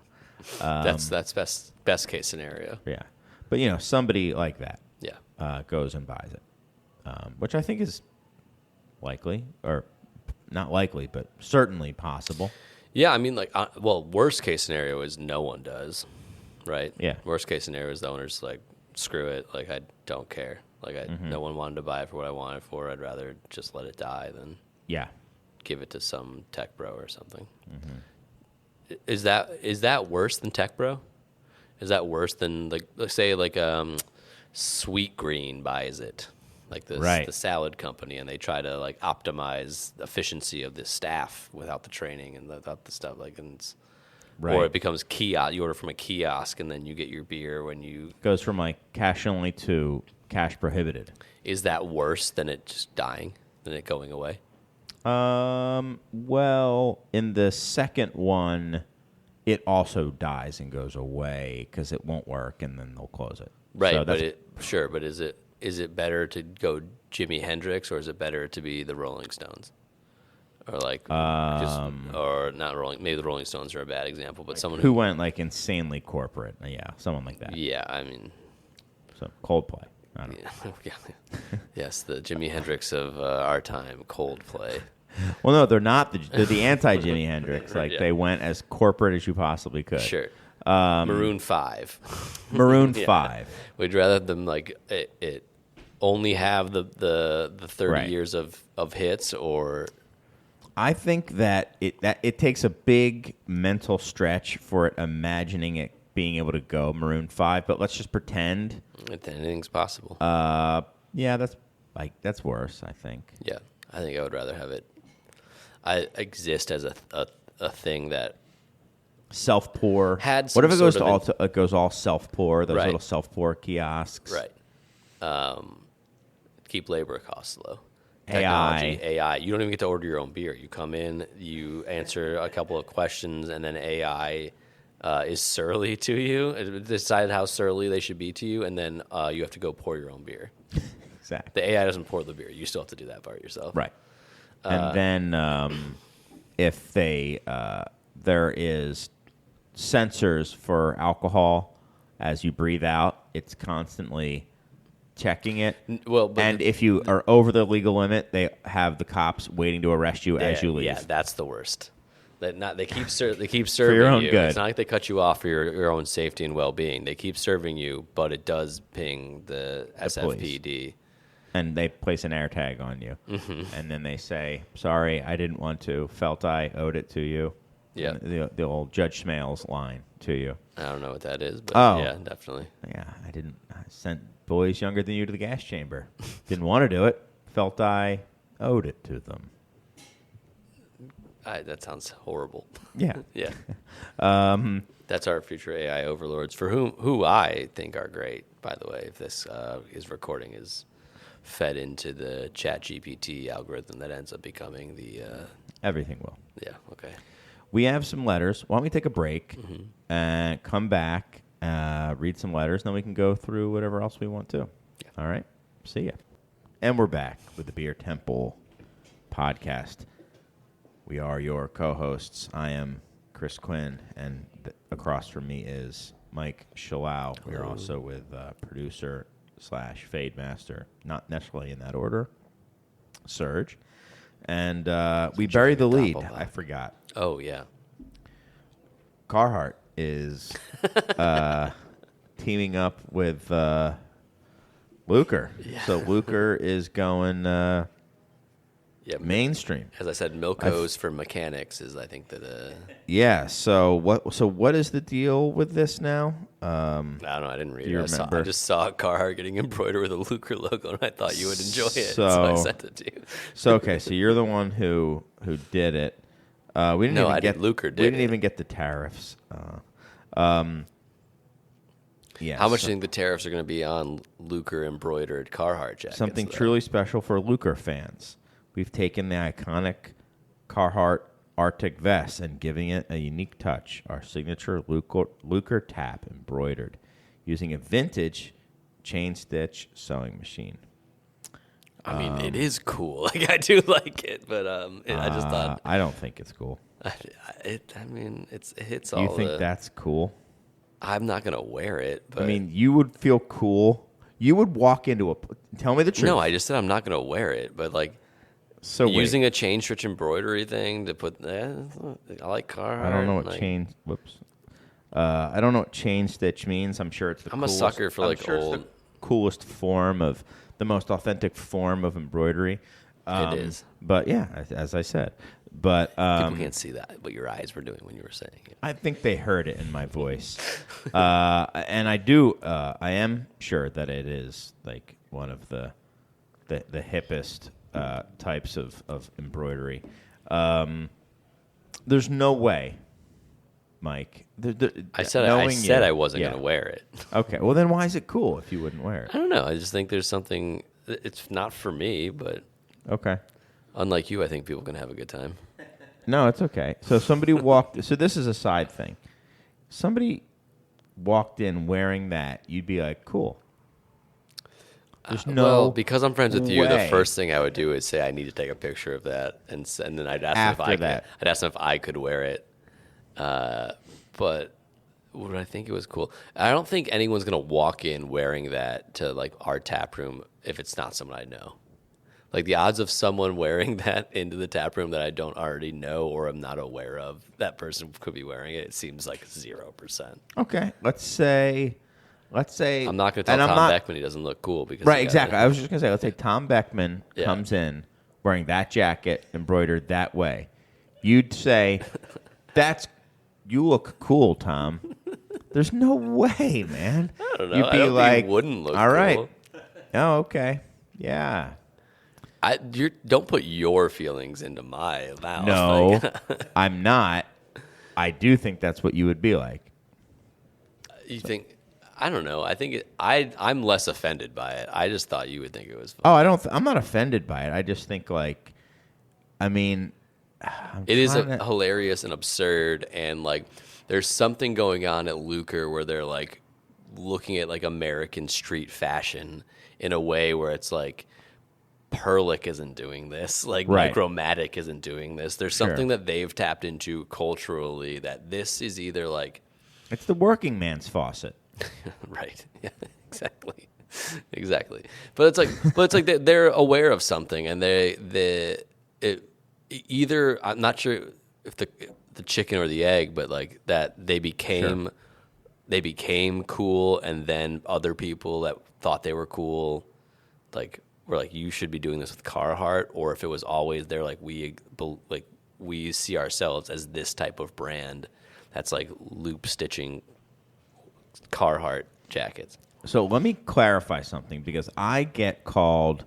That's best case scenario. Yeah. But, somebody like that Yeah. goes and buys it, which I think is likely, or not likely, but certainly possible. Yeah, I mean, like, worst case scenario is no one does, right? Yeah. Worst case scenario is the owner's like, screw it, like, I don't care. Like, no one wanted to buy it for what I wanted for. I'd rather just let it die than Yeah. give it to some tech bro or something. Is that worse than tech bro? Is that worse than, like, let's say, like, Sweet Green buys it, like Right. the salad company, and they try to like optimize the efficiency of the staff without the training and without the stuff, like, and it's, Right. or it becomes kiosk. You order from a kiosk and then you get your beer when you. Goes from like cash only to cash prohibited. Is that worse than it just dying, than it going away? Well, in the second one, it also dies and goes away because it won't work, and then they'll close it. Right, So but that's- but is it better to go Jimi Hendrix, or is it better to be the Rolling Stones, or like or not Rolling? Maybe the Rolling Stones are a bad example, but someone who went like insanely corporate. Yeah, someone like that. Yeah, I mean, So Coldplay. I don't know. yeah. Yes, the Jimi Hendrix of our time, Coldplay. Well, no, they're not. They're the anti-Jimi Hendrix. Like, Yeah. they went as corporate as you possibly could. Sure. Maroon 5. Maroon Yeah. 5. We'd rather them like it only have the 30 Right. years of hits, or I think that it takes a big mental stretch for it imagining it being able to go Maroon 5, but let's just pretend. if anything's possible. Yeah, that's worse, I think. Yeah, I think I would rather have it. I exist as a thing that Self-pour. Had What if it some goes sort to it goes all self-pour, those Right. little self-pour kiosks? right. Keep labor costs low. AI. Technology, AI. You don't even get to order your own beer. You come in, you answer a couple of questions, and then AI is surly to you. It decide how surly they should be to you, and then you have to go pour your own beer. Exactly. The AI doesn't pour the beer. You still have to do that part yourself. Right. And then if there is sensors for alcohol as you breathe out, it's constantly checking it. Well, but and if you are over the legal limit, they have the cops waiting to arrest you as you leave. Yeah, that's the worst. They keep serving your own you. good. It's not like they cut you off for your own safety and well-being. They keep serving you, but it does ping the SFPD. And they place an air tag on you. And then they say, sorry, I didn't want to. Felt I owed it to you. Yeah. And the old Judge Smales line to you. I don't know what that is, but Oh. yeah, definitely. Yeah, I sent boys younger than you to the gas chamber. Didn't want to do it. Felt I owed it to them. That sounds horrible. Yeah. Yeah. That's our future AI overlords, for who I think are great, by the way, if this his recording is fed into the ChatGPT algorithm that ends up becoming the Everything will. yeah, okay. We have some letters. Why don't we take a break and come back, read some letters, and then we can go through whatever else we want to. Yeah. All right? See ya. And we're back with the Beer Temple podcast. We are your co-hosts. I am Chris Quinn, and across from me is Mike Shalau. We are also with producer / Fade Master, not necessarily in that order, Serge. And we buried the lead. Doppelbach. I forgot. Oh yeah. Carthart is teaming up with Lukr. Yeah. So Lukr is going Yeah, mainstream. as I said, Milko's for mechanics is, I think, that. Yeah. So what is the deal with this now? I don't know. I didn't read Do you it. I remember? just saw Carhartt getting embroidered with a Lukr logo, and I thought you would enjoy it, so I sent it to you. So okay, so you're the one who did it. We didn't No, even I get didn't. Lukr did We didn't it. even get the tariffs. Yeah. How much do you think the tariffs are going to be on Lukr embroidered Carhartt jackets? Something though? truly special for Lukr fans. We've taken the iconic Carhartt Arctic vest and giving it a unique touch. Our signature Lukr tap embroidered using a vintage chain stitch sewing machine. I mean, it is cool. Like, I do like it, but I just thought. I don't think it's cool. I mean, it hits Do all. you think that's cool? I'm not gonna wear it. But I mean, you would feel cool. You would walk into a. Tell me the truth. no, I just said I'm not gonna wear it. But like, so wait. using a chain stitch embroidery thing to put. I like Carhartt. I don't know what like, chain. Whoops. I don't know what chain stitch means. I'm sure it's the. I'm coolest, a sucker for I'm like sure old. It's the coolest form of the most authentic form of embroidery. It is. But yeah, as I said, but People can't see that, what your eyes were doing when you were saying it. I think they heard it in my voice, and I do. I am sure that it is like one of the hippest types of embroidery. There's no way, Mike. I said I wasn't yeah. going to wear it. Okay, well then why is it cool if you wouldn't wear it? I don't know. I just think there's something. It's not for me, but Okay. unlike you, I think people can have a good time. No, it's okay. So somebody walked. So this is a side thing. Somebody walked in wearing that, you'd be like, cool. There's no. Well, because I'm friends with you, the way. first thing I would do is say I need to take a picture of that, and then I'd ask them if After I that. could. I'd ask them if I could wear it. But would I think it was cool? I don't think anyone's gonna walk in wearing that to like our tap room if it's not someone I know. Like the odds of someone wearing that into the tap room that I don't already know or am not aware of, that person could be wearing it. It seems like 0%. Okay, let's say. I'm not going to tell and I'm Tom not- Beckman he doesn't look cool because Right, exactly. I was just gonna say, let's say Tom Beckman Yeah. comes in wearing that jacket embroidered that way. You'd say, you look cool, Tom. There's no way, man. I don't know. You'd I be don't think like, he wouldn't look all right. cool. Oh, okay. Yeah. Don't put your feelings into my mouth. No, Like, I'm not. I do think that's what you would be like. you think? I don't know. I think I'm less offended by it. I just thought you would think it was fun. Oh, I'm not offended by it. I just think like, I mean, It is trying to- hilarious and absurd, and like there's something going on at Lukr where they're like looking at like American street fashion in a way where it's like Perlick isn't doing this, like Right. Micromatic isn't doing this. There's Sure. something that they've tapped into culturally that this is either like It's the working man's faucet. right, yeah, exactly. But it's like they're aware of something, and either I'm not sure if the chicken or the egg, but like that they became cool, and then other people that thought they were cool, like were like, you should be doing this with Carhartt, or if it was always there, like we see ourselves as this type of brand that's like loop stitching Carhartt jackets. So let me clarify something because I get called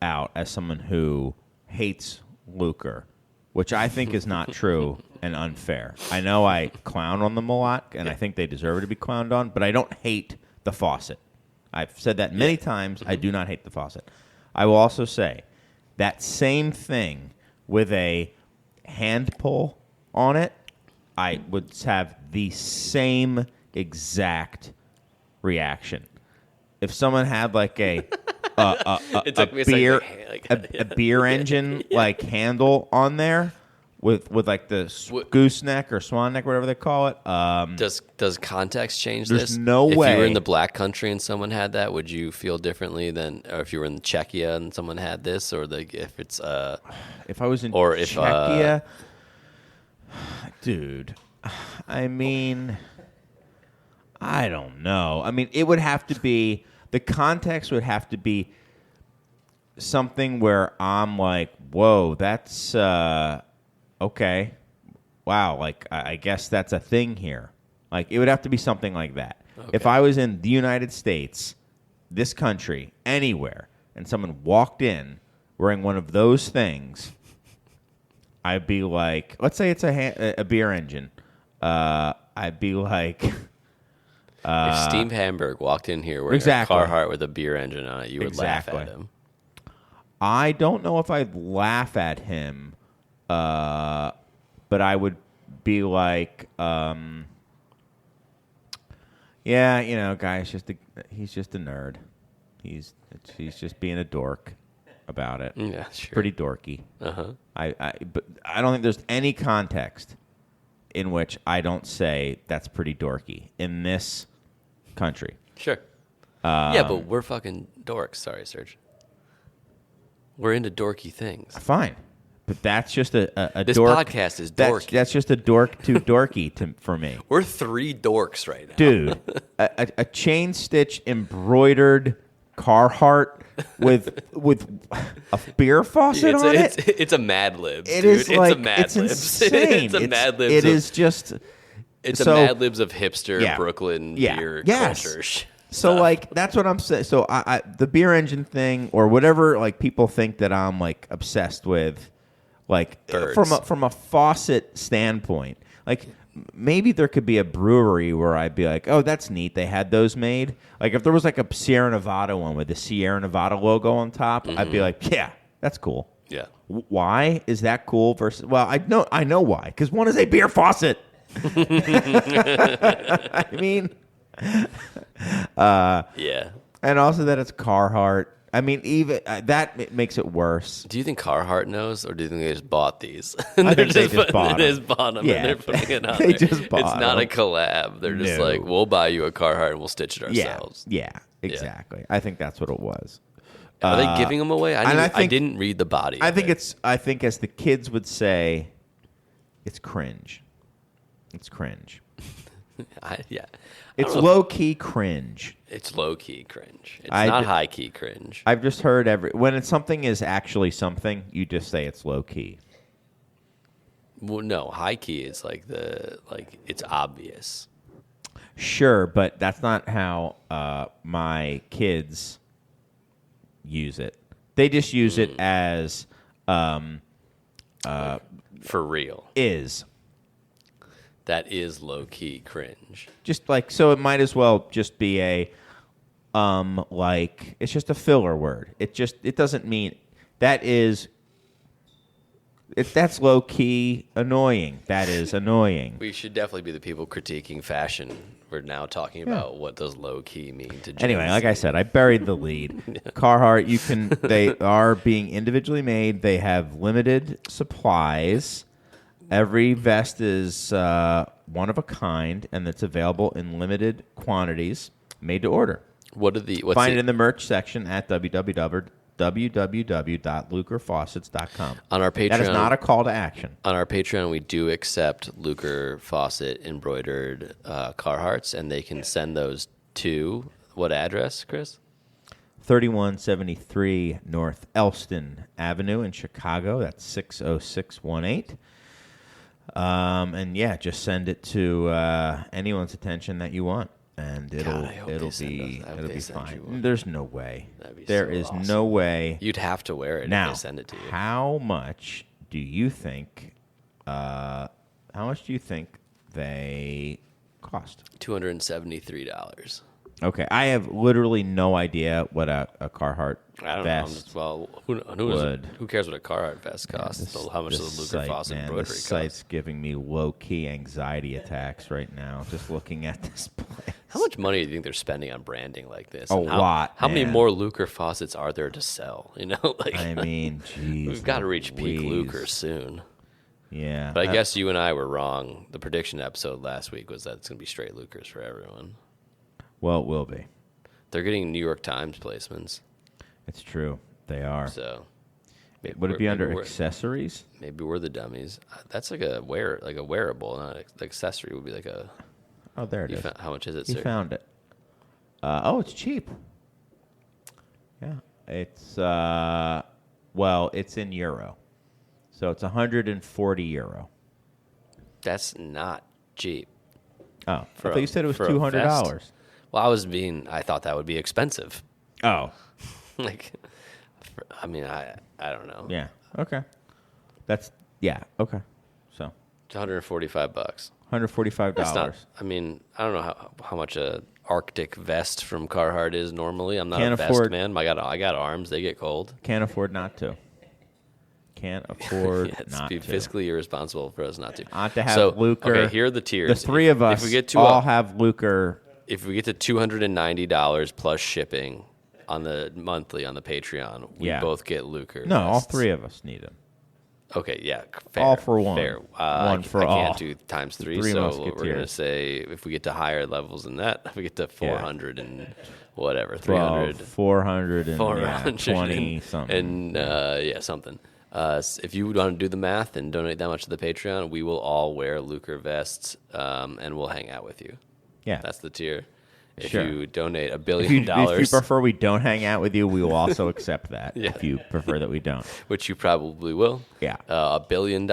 out as someone who hates Lukr, which I think is not true and unfair. I know I clown on them a lot, and I think they deserve to be clowned on, but I don't hate the faucet. I've said that many times. I do not hate the faucet. I will also say that same thing with a hand pull on it, I would have the same exact reaction. If someone had like a It's like- it's like beer the hand- like- a beer engine like handle on there with like the gooseneck or swan neck, whatever they call it. Does context change There's this? no If you were way. in the black country and someone had that, would you feel differently than, or if you were in Czechia and someone had this, or if it's If I was in or if, Czechia, dude, I mean, I don't know. I mean, it would have to be, the context would have to be something where I'm like, whoa, that's okay. Wow, like I guess that's a thing here. Like it would have to be something like that. Okay. If I was in the United States, this country, anywhere, and someone walked in wearing one of those things, I'd be like, let's say it's a beer engine. I'd be like, if Steve Hamburg walked in here wearing a Carhartt with a beer engine on it, you would laugh at him. I don't know if I'd laugh at him, but I would be like, yeah, you know, guy's he's just a nerd. He's just being a dork about it. Yeah, sure. Pretty dorky. Uh-huh. But I don't think there's any context in which I don't say that's pretty dorky in this country. Sure. Yeah, but we're fucking dorks. Sorry, Serge. We're into dorky things. Fine. But that's just a This dork. podcast is dorky. That's just a dork too dorky for me. We're 3 dorks right now. Dude, a chain stitch embroidered Carhartt with a beer faucet on it. It's a Mad Libs. It dude. is like it's a Mad it's Libs. insane. It's a Mad Libs. It is just. It's so, a Mad Libs of hipster Brooklyn beer culture. So like that's what I'm saying. So I the beer engine thing or whatever like people think that I'm like obsessed with, like Birds. from a faucet standpoint, like. Maybe there could be a brewery where I'd be like, oh, that's neat. They had those made. Like if there was like a Sierra Nevada one with the Sierra Nevada logo on top, I'd be like, yeah, that's cool. Yeah. Why is that cool versus? Well, I know why. Because one is a beer faucet. I mean, Yeah. and also that it's Carhartt. I mean, even that makes it worse. Do you think Carhartt knows, or do you think they just bought these? I think they just bought They them. just bought them Yeah. and they're putting it on They there. just bought It's not a them. collab. They're just No. like, we'll buy you a Carhartt and we'll stitch it ourselves. Yeah, exactly. I think that's what it was. Are they giving them away? I think- didn't read the body. I of think it. I think as the kids would say, it's cringe. It's cringe. Yeah. It's low key cringe. It's low key cringe. It's I not d- high key cringe. I've just heard when something is actually something, you just say it's low key. Well, no, high key is like it's obvious. Sure, but that's not how my kids use it. They just use it as For real. is. That is low key cringe. Just like so, it might as well just be a like it's just a filler word. It doesn't mean that is. That's low key annoying. That is annoying. We should definitely be the people critiquing fashion. We're now talking about what does low key mean to Gen Anyway, like Z. I said, I buried the lead. Carhartt, they are being individually made. They have limited supplies. Every vest is one of a kind, and it's available in limited quantities, made to order. What's Find it the- in the merch section at www.lukrfaucets.com. On our Patreon. That is not a call to action. On our Patreon, we do accept Lukr faucet embroidered Carhartts, and they can send those to what address, Chris? 3173 North Elston Avenue in Chicago. That's 60618. And yeah, just send it to anyone's attention that you want, and I hope it'll they send be us- I hope it'll they be send you fine. one. There's no way. That'd be There so is awesome. no way. You'd have to wear it Now, if they send it to you. how much do you think? How much do you think they cost? $273. Okay, I have literally no idea what a Carhartt I don't vest. know. Well, who cares what a Carhartt vest costs? So how much does a Lukr faucet embroidery This cost? site's giving me low-key anxiety attacks right now, just looking at this place. How much money do you think they're spending on branding like this? A And lot, How many man. more Lukr faucets are there to sell? You know, like I mean, geez. we've got to reach peak Louise. Lukr soon. Yeah. But I guess you and I were wrong. The prediction episode last week was that it's going to be straight Lukrs for everyone. Well, it will be. They're getting New York Times placements, It's true. They are. so Would it be under maybe accessories? Maybe we're the dummies. That's like a wearable, not an accessory. Would be like a. Oh, there it is. How much is it, You sir? found it. Oh, it's cheap. Yeah. It's it's in euro, so it's 140 euro. That's not cheap. Oh, I thought you said it was $200. Well, I thought that would be expensive. Oh, Like, I don't know. yeah. Okay. Okay. So It's $145. $145. That's not. I don't know how much a Arctic vest from Carhartt is normally. I'm not a vest man. I got arms. They get cold. Can't afford not to. Can't afford not to. It's fiscally irresponsible for us not to. Ought to have Lukr. Okay, here are the tiers. The three of us all have Lukr. If we get to $290 plus shipping on the monthly on the Patreon, we both get Lukr. No, vests. all three of us need them. Okay, yeah, fair. All for one. Fair. One for all. I can't do times three, so we're going to say if we get to higher levels than that, if we get to 400 and whatever, 300. 400 and 420 something. And something. If you want to do the math and donate that much to the Patreon, we will all wear Lukr vests, and we'll hang out with you. Yeah. That's the tier. If Sure. you donate $1 billion, if you prefer we don't hang out with you, we will also accept that. Yeah. If you prefer that we don't, which you probably will. Yeah. $1 billion,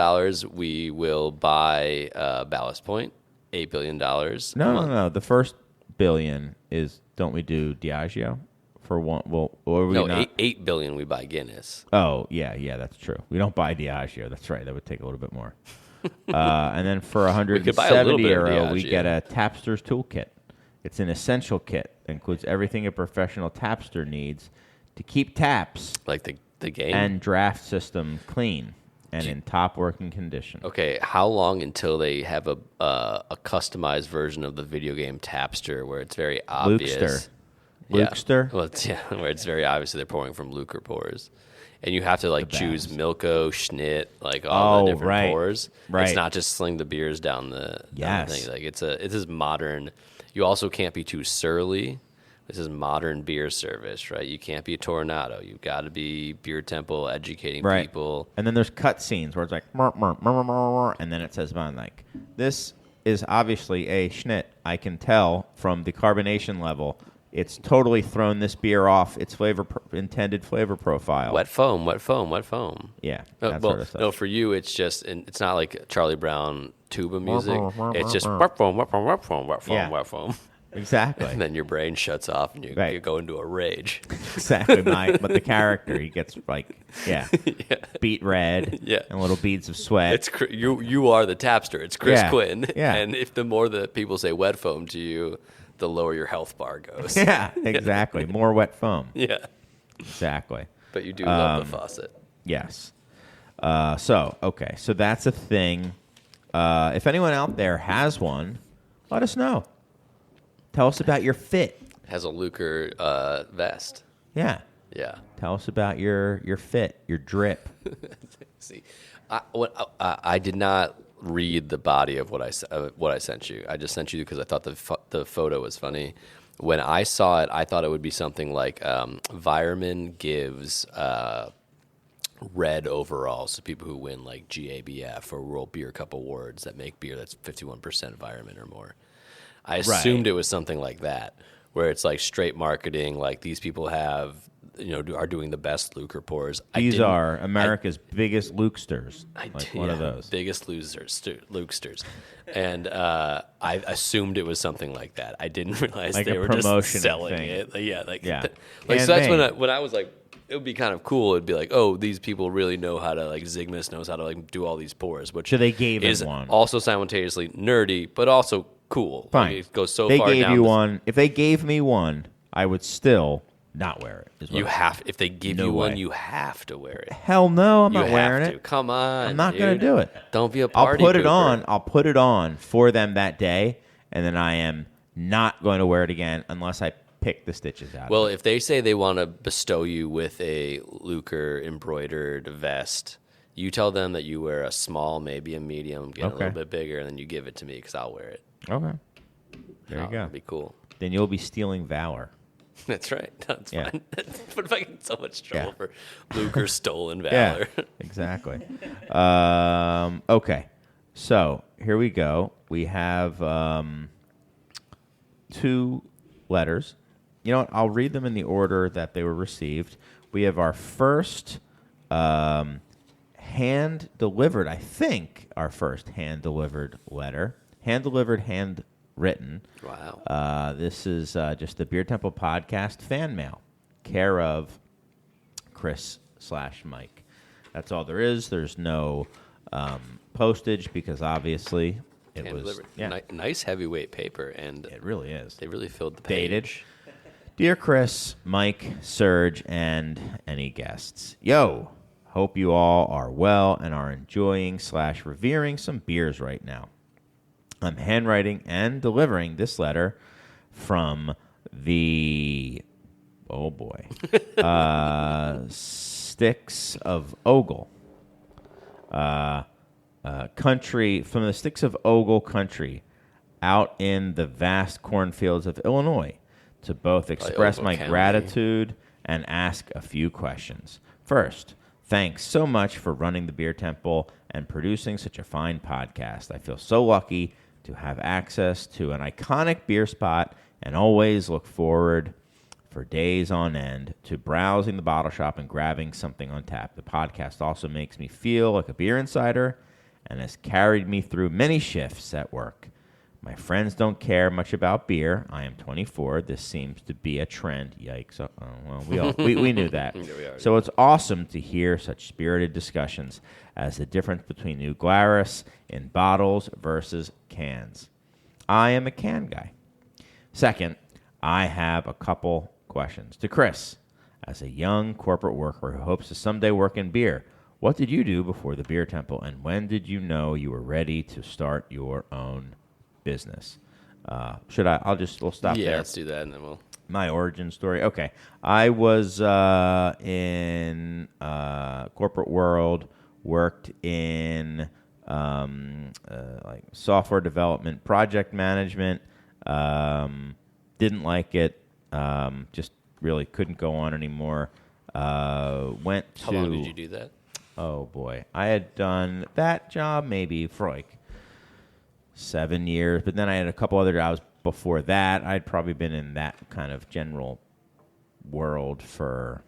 we will buy Ballast Point. $8 billion. No. The first billion is, don't we do Diageo for one? Well, or we no, not? 8 billion we buy Guinness. Oh yeah, that's true. We don't buy Diageo. That's right. That would take a little bit more. And then for 170 euro, we get a Tapster's Toolkit. It's an essential kit that includes everything a professional tapster needs to keep taps like the game and draft system clean and in top working condition. Okay, how long until they have a customized version of the video game Tapster where it's very obvious? Lukster? Well, where it's very obvious that they're pouring from Lukr pours. And you have to choose Milko, Schnit, all the different pours. Right. It's not just sling the beers down the thing. It's this modern. You also can't be too surly. This is modern beer service, right? You can't be a Toronado. You've got to be Beer Temple, educating people. And then there's cut scenes where it's like, mur, mur, mur, mur, mur, and then it says, this is obviously a Schnit. I can tell from the carbonation level. It's totally thrown this beer off its intended flavor profile. Wet foam. Yeah, that sort of stuff. No, for you, it's just, it's not like Charlie Brown tuba music. It's just wet foam. Exactly. And then your brain shuts off and you go into a rage. Exactly. But the character, he gets beet red and little beads of sweat. You are the tapster. It's Chris Quinn. Yeah. And if the more that people say wet foam to you, the lower your health bar goes. Yeah, exactly. More wet foam. Yeah. Exactly. But you do love the faucet. Yes. So that's a thing. If anyone out there has one, let us know. Tell us about your fit. Has a Lukr vest. Yeah. Yeah. Tell us about your fit, your drip. See, I did not read the body of what I sent you. I just sent you because I thought the photo was funny. When I saw it, I thought it would be something like Vireman gives red overalls to people who win like GABF or World Beer Cup awards that make beer that's 51% Vireman or more. I assumed it was something like that, where it's like straight marketing, like these people have, are doing the best Lukr pours. These are America's biggest Luksters. One of those. Biggest Luksters. And I assumed it was something like that. I didn't realize they were just selling it. So that's when I was like, it would be kind of cool. It'd be like, oh, these people really know how to, Zygmus knows how to do all these pours, which so they gave is him one. Also simultaneously nerdy, but also cool. Fine. It goes so they far gave down. You one. If they gave me one, I would still not wear it. If they give you one, you have to wear it. Hell no, I'm not wearing it. Come on, I'm not going to do it. Don't be a party. I'll put it on for them that day, and then I am not going to wear it again unless I pick the stitches out. Well, if they say they want to bestow you with a Lukr embroidered vest, you tell them that you wear a small, maybe a medium, get a little bit bigger, and then you give it to me because I'll wear it. Okay. There you go. That'd be cool. Then you'll be stealing valor. That's right. That's fine. But if I get in so much trouble for Lukr stolen valor. Yeah, exactly. Okay. So here we go. We have 2 letters. You know what? I'll read them in the order that they were received. we have our first hand-delivered, I think, our first hand-delivered letter. Hand-delivered, hand-written. Wow. This is just the Beer Temple Podcast fan mail, care of Chris/Mike. That's all there is. There's no postage because obviously it Hand was delivered. Nice heavyweight paper, and it really is. they really filled the Dated. page. Dear Chris, Mike, Serge, and any guests. Yo, hope you all are well and are enjoying/revering some beers right now. I'm handwriting and delivering this letter from the, oh boy, Sticks of Ogle. Country, from the Sticks of Ogle country out in the vast cornfields of Illinois, to both express Ogle my County. gratitude and ask a few questions. First, thanks so much for running the Beer Temple and producing such a fine podcast. I feel so lucky to have access to an iconic beer spot and always look forward for days on end to browsing the bottle shop and grabbing something on tap. The podcast also makes me feel like a beer insider and has carried me through many shifts at work. My friends don't care much about beer. I am 24. This seems to be a trend. Yikes. Well, we knew that. So it's awesome to hear such spirited discussions as the difference between New Glarus in bottles versus cans. I am a can guy. Second, I have a couple questions to Chris. As a young corporate worker who hopes to someday work in beer, what did you do before the Beer Temple, and when did you know you were ready to start your own business? We'll stop Yeah, there. let's do that, and then we'll. My origin story. Okay. I was in corporate world, worked in like software development, project management. Didn't like it. Just really couldn't go on anymore. Went to. How long did you do that? Oh boy, I had done that job maybe for like 7 years, but then I had a couple other jobs before that. I'd probably been in that kind of general world for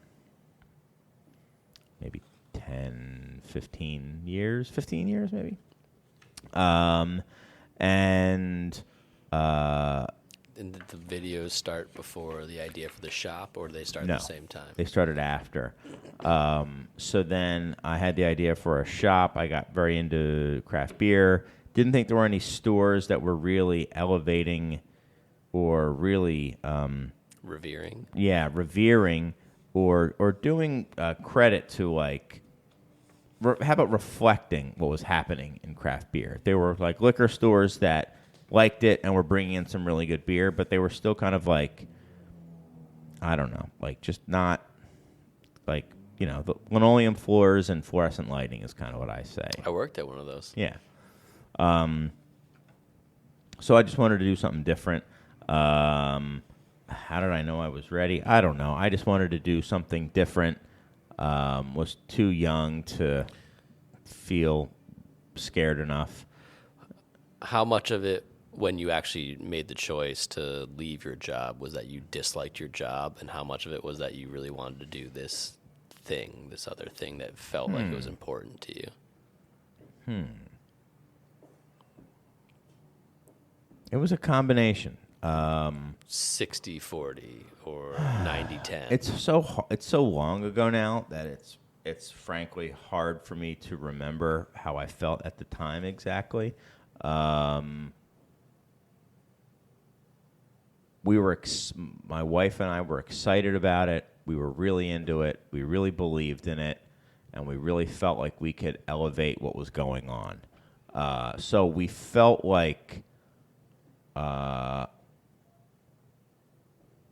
maybe 10, 15 years, 15 years maybe. And did the videos start before the idea for the shop, or did they start No, at the same time? they started after. So then I had the idea for a shop. I got very into craft beer. Didn't think there were any stores that were really elevating or really, Revering. yeah, revering or doing credit to like, how about reflecting what was happening in craft beer? They were like liquor stores that liked it and were bringing in some really good beer, but they were still kind of like, I don't know, like just not like, you know, the linoleum floors and fluorescent lighting is kind of what I say. I worked at one of those. Yeah. So I just wanted to do something different. How did I know I was ready? I don't know. I just wanted to do something different. Was too young to feel scared enough. How much of it, when you actually made the choice to leave your job, was that you disliked your job, and how much of it was that you really wanted to do this thing, this other thing that felt like it was important to you? It was a combination. 60-40 or 90-10. It's so long ago now that it's frankly hard for me to remember how I felt at the time exactly. My wife and I were excited about it. We were really into it. We really believed in it, and we really felt like we could elevate what was going on. So we felt like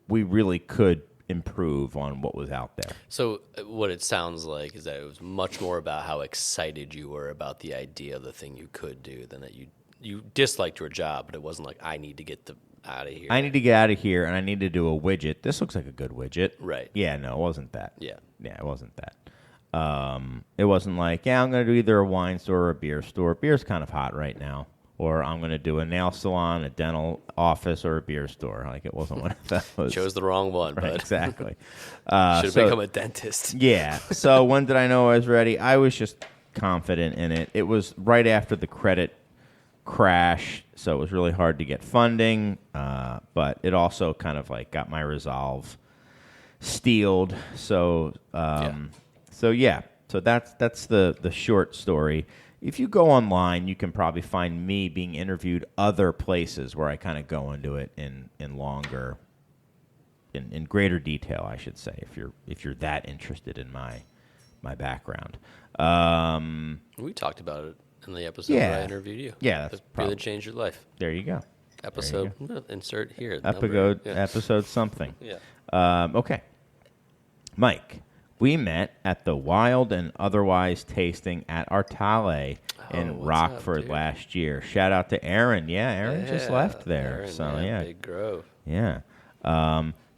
we really could improve on what was out there. So what it sounds like is that it was much more about how excited you were about the idea of the thing you could do than that you disliked your job, but it wasn't like, I need to get out of here. I need to get out of here, and I need to do a widget. This looks like a good widget. Right. Yeah, no, it wasn't that. Yeah. Yeah, it wasn't that. It wasn't like, yeah, I'm going to do either a wine store or a beer store. Beer's kind of hot right now. or I'm going to do a nail salon, a dental office, or a beer store. Like, it wasn't one of those. Chose the wrong one, Right, but exactly. should have become a dentist. Yeah. So when did I know I was ready? I was just confident in it. It was right after the credit crash, so it was really hard to get funding, but it also kind of like got my resolve steeled. So so that's the short story. If you go online, you can probably find me being interviewed other places where I kind of go into it in longer, in greater detail, I should say, if you're that interested in my background. We talked about it in the episode Yeah. where I interviewed you. Yeah, that's It probably- really changed your life. There you go. Episode, insert here. Episode something. Yeah. Okay. Mike, we met at the Wild and Otherwise tasting at Artale in what's Rockford up, dude? last year. Shout out to Aaron. Yeah, Aaron just left there. Aaron, So, man, yeah. Big Grove. Yeah.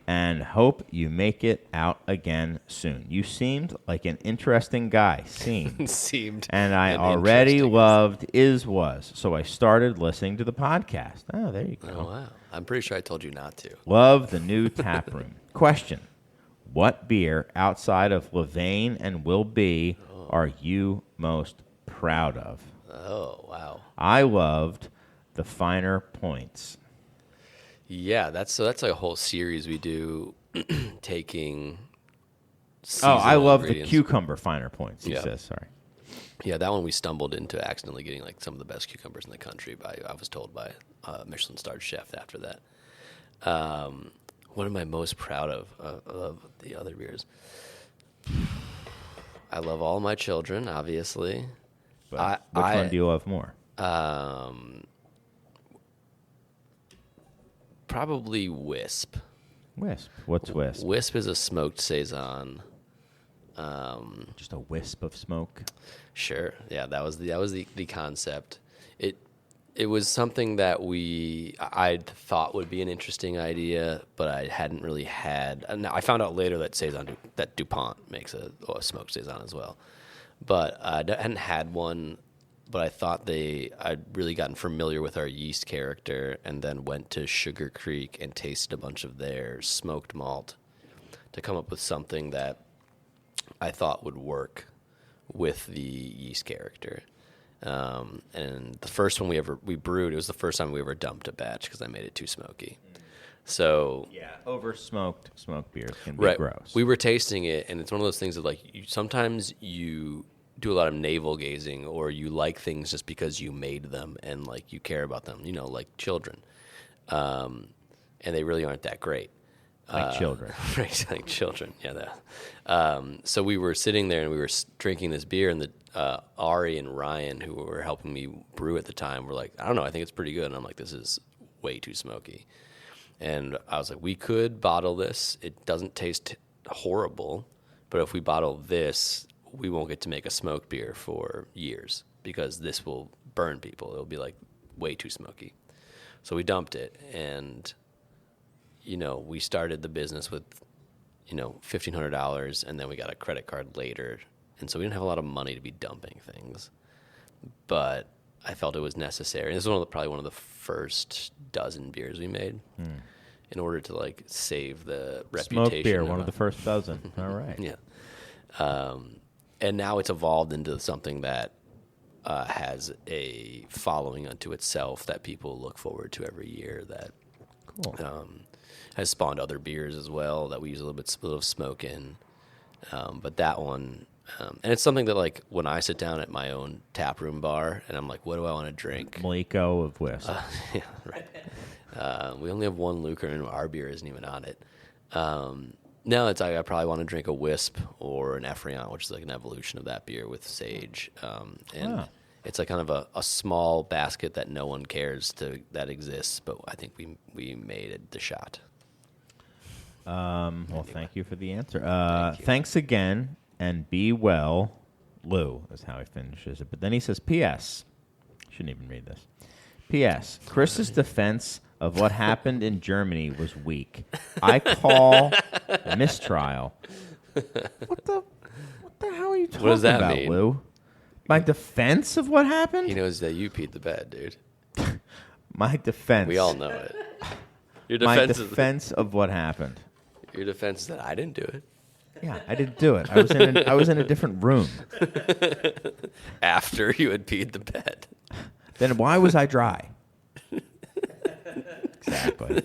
And hope you make it out again soon. You seemed like an interesting guy. Seemed. And I an already interesting- loved Was. So I started listening to the podcast. Oh, there you go. Oh, wow. I'm pretty sure I told you not to. Love the new tap room. Question: what beer outside of Levain and Will Be are you most proud of? Oh, wow. I loved the Finer Points. Yeah, that's a whole series we do taking. Oh, I seasonal love the ingredients. cucumber Finer Points. He Yeah. says, sorry. Yeah, that one we stumbled into accidentally getting like some of the best cucumbers in the country. I was told by a Michelin-starred chef after that. What am I most proud of the other beers? I love all my children, obviously. But which one do you love more? Probably Wisp. Wisp. What's Wisp? Wisp is a smoked saison. Just a wisp of smoke. Sure. Yeah, that was the concept. It was something that I thought would be an interesting idea, but I hadn't really had. And I found out later that DuPont makes a smoked saison as well, but I hadn't had one. But I thought I'd really gotten familiar with our yeast character, and then went to Sugar Creek and tasted a bunch of their smoked malt to come up with something that I thought would work with the yeast character. And the first one we brewed, it was the first time we ever dumped a batch because I made it too smoky. So Yeah, over smoked beers can be right, gross. we were tasting it, and it's one of those things that like sometimes you do a lot of navel gazing, or you like things just because you made them and like you care about them, like children, and they really aren't that great. Like children. Right, like children. Yeah. So we were sitting there and we were drinking this beer, and Ari and Ryan, who were helping me brew at the time, were like, I don't know, I think it's pretty good. And I'm like, this is way too smoky. And I was like, we could bottle this. It doesn't taste horrible, but if we bottle this, we won't get to make a smoked beer for years because this will burn people. It'll be like way too smoky. So we dumped it, and we started the business with, $1,500, and then we got a credit card later. And so we didn't have a lot of money to be dumping things. But I felt it was necessary. This was probably one of the first dozen beers we made in order to, like, save the reputation. Smoked beer, one of the first dozen. All right. Yeah. And now it's evolved into something that has a following unto itself that people look forward to every year that Cool. has spawned other beers as well that we use a little smoke in. But that one, and it's something that, like, when I sit down at my own tap room bar and I'm like, what do I want to drink? Maliko of Wisp. Yeah, right. We only have one Lukr, and our beer isn't even on it. No, it's like I probably want to drink a Wisp or an Effriant, which is like an evolution of that beer with sage. And it's like kind of a small basket that no one cares that exists, but I think we made it the shot. Well, thank you for the answer. Thanks again, and be well, Lou, is how he finishes it. But then he says, P.S. Shouldn't even read this. P.S. Chris's defense of what happened in Germany was weak. I call mistrial. What the hell are you talking What does that about, mean? Lou? My defense of what happened? He knows that you peed the bed, dude. My defense. We all know it. Your My defense, defense of what happened. your defense is that I didn't do it. Yeah, I didn't do it. I was in a different room. After you had peed the bed. Then why was I dry? Exactly.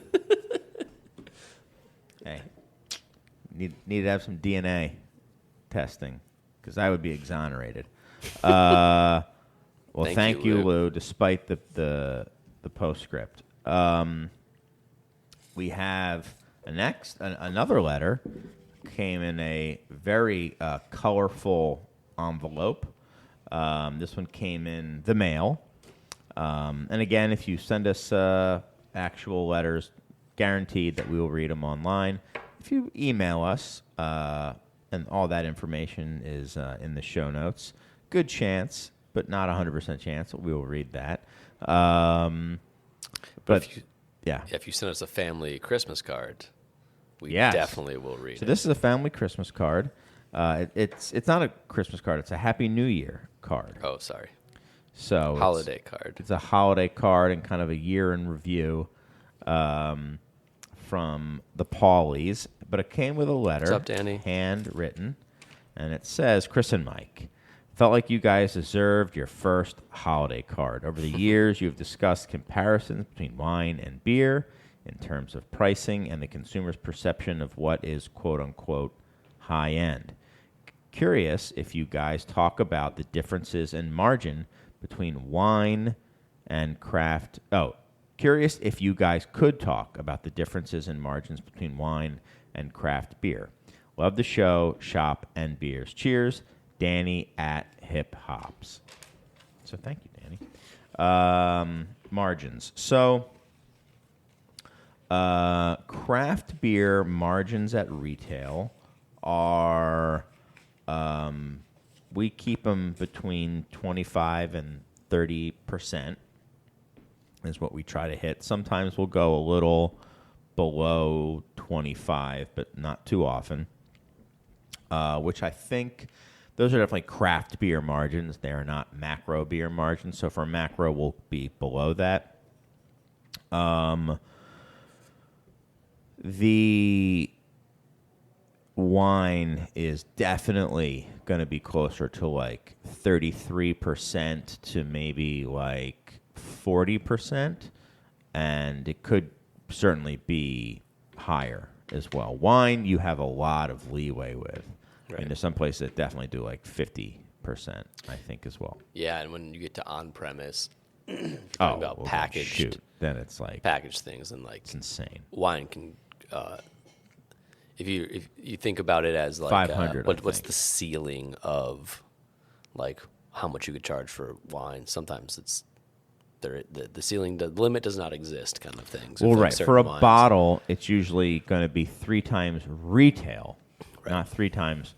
Hey, need to have some DNA testing because I would be exonerated. Well, thank you, Lou. Despite the postscript, we have another letter. Came in a very colorful envelope. This one came in the mail. And again, if you send us actual letters, guaranteed that we will read them online. If you email us, and all that information is in the show notes, good chance, but not 100% chance that we will read that. But if you send us a family Christmas card, we Yes. definitely will read So it. this is a family Christmas card. It's not a Christmas card. It's a Happy New Year card. Oh, sorry. So Holiday card. It's a holiday card and kind of a year in review from the Paulies. But it came with a letter. What's up, Danny? Handwritten. And it says, Chris and Mike, felt like you guys deserved your first holiday card. Over the years, you've discussed comparisons between wine and beer in terms of pricing and the consumer's perception of what is quote-unquote high-end. Curious if you guys talk about the differences in margin between wine and craft. Curious if you guys could talk about the differences in margins between wine and craft beer. Love the show, shop, and beers. Cheers, Danny at Hip Hops. So thank you, Danny. Margins. So craft beer margins at retail are, we keep them between 25 and 30% is what we try to hit. Sometimes we'll go a little below 25, but not too often, which I think those are definitely craft beer margins. They are not macro beer margins. So for macro, we'll be below that. The wine is definitely going to be closer to like 33% to maybe like 40%, and it could certainly be higher as well. Wine, you have a lot of leeway with. Right. I mean, there's some places that definitely do like 50%, I think, as well. Yeah, and when you get to on-premise, Well, packaged, shoot, then it's like packaged things, and like it's insane. wine can, if you think about it as like 500, what's think. the ceiling of like how much you could charge for wine? Sometimes it's the ceiling, the limit does not exist, kind of thing. So Well, like right. certain For a wines- bottle, it's usually going to be 3 times retail, not 3 times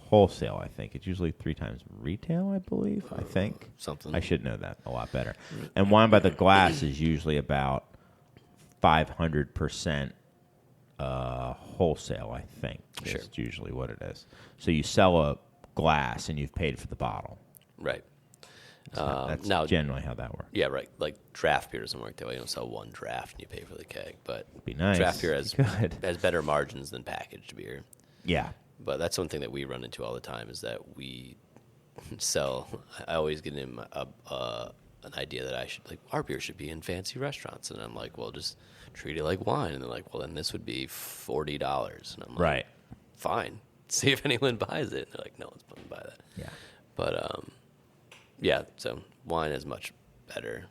wholesale, I think. It's usually 3 times retail, I believe, I think. something. I should know that a lot better. And wine by the glass is usually about 500% wholesale, I think. Sure. Is usually what it is. So you sell a glass and you've paid for the bottle. right. That's Now, generally how that works. yeah, right. Like draft beer doesn't work that way. You don't sell one draft and you pay for the keg. But Be nice. draft beer has Good. has better margins than packaged beer. Yeah. But that's one thing that we run into all the time is that we sell. I always get in an idea that I should like our beer should be in fancy restaurants, and I'm like, well, just treat it like wine. And they're like, well, then this would be $40, and I'm like, Right. fine. See if anyone buys it. And they're like, no one's going to buy that. Yeah. But yeah, so wine is much better.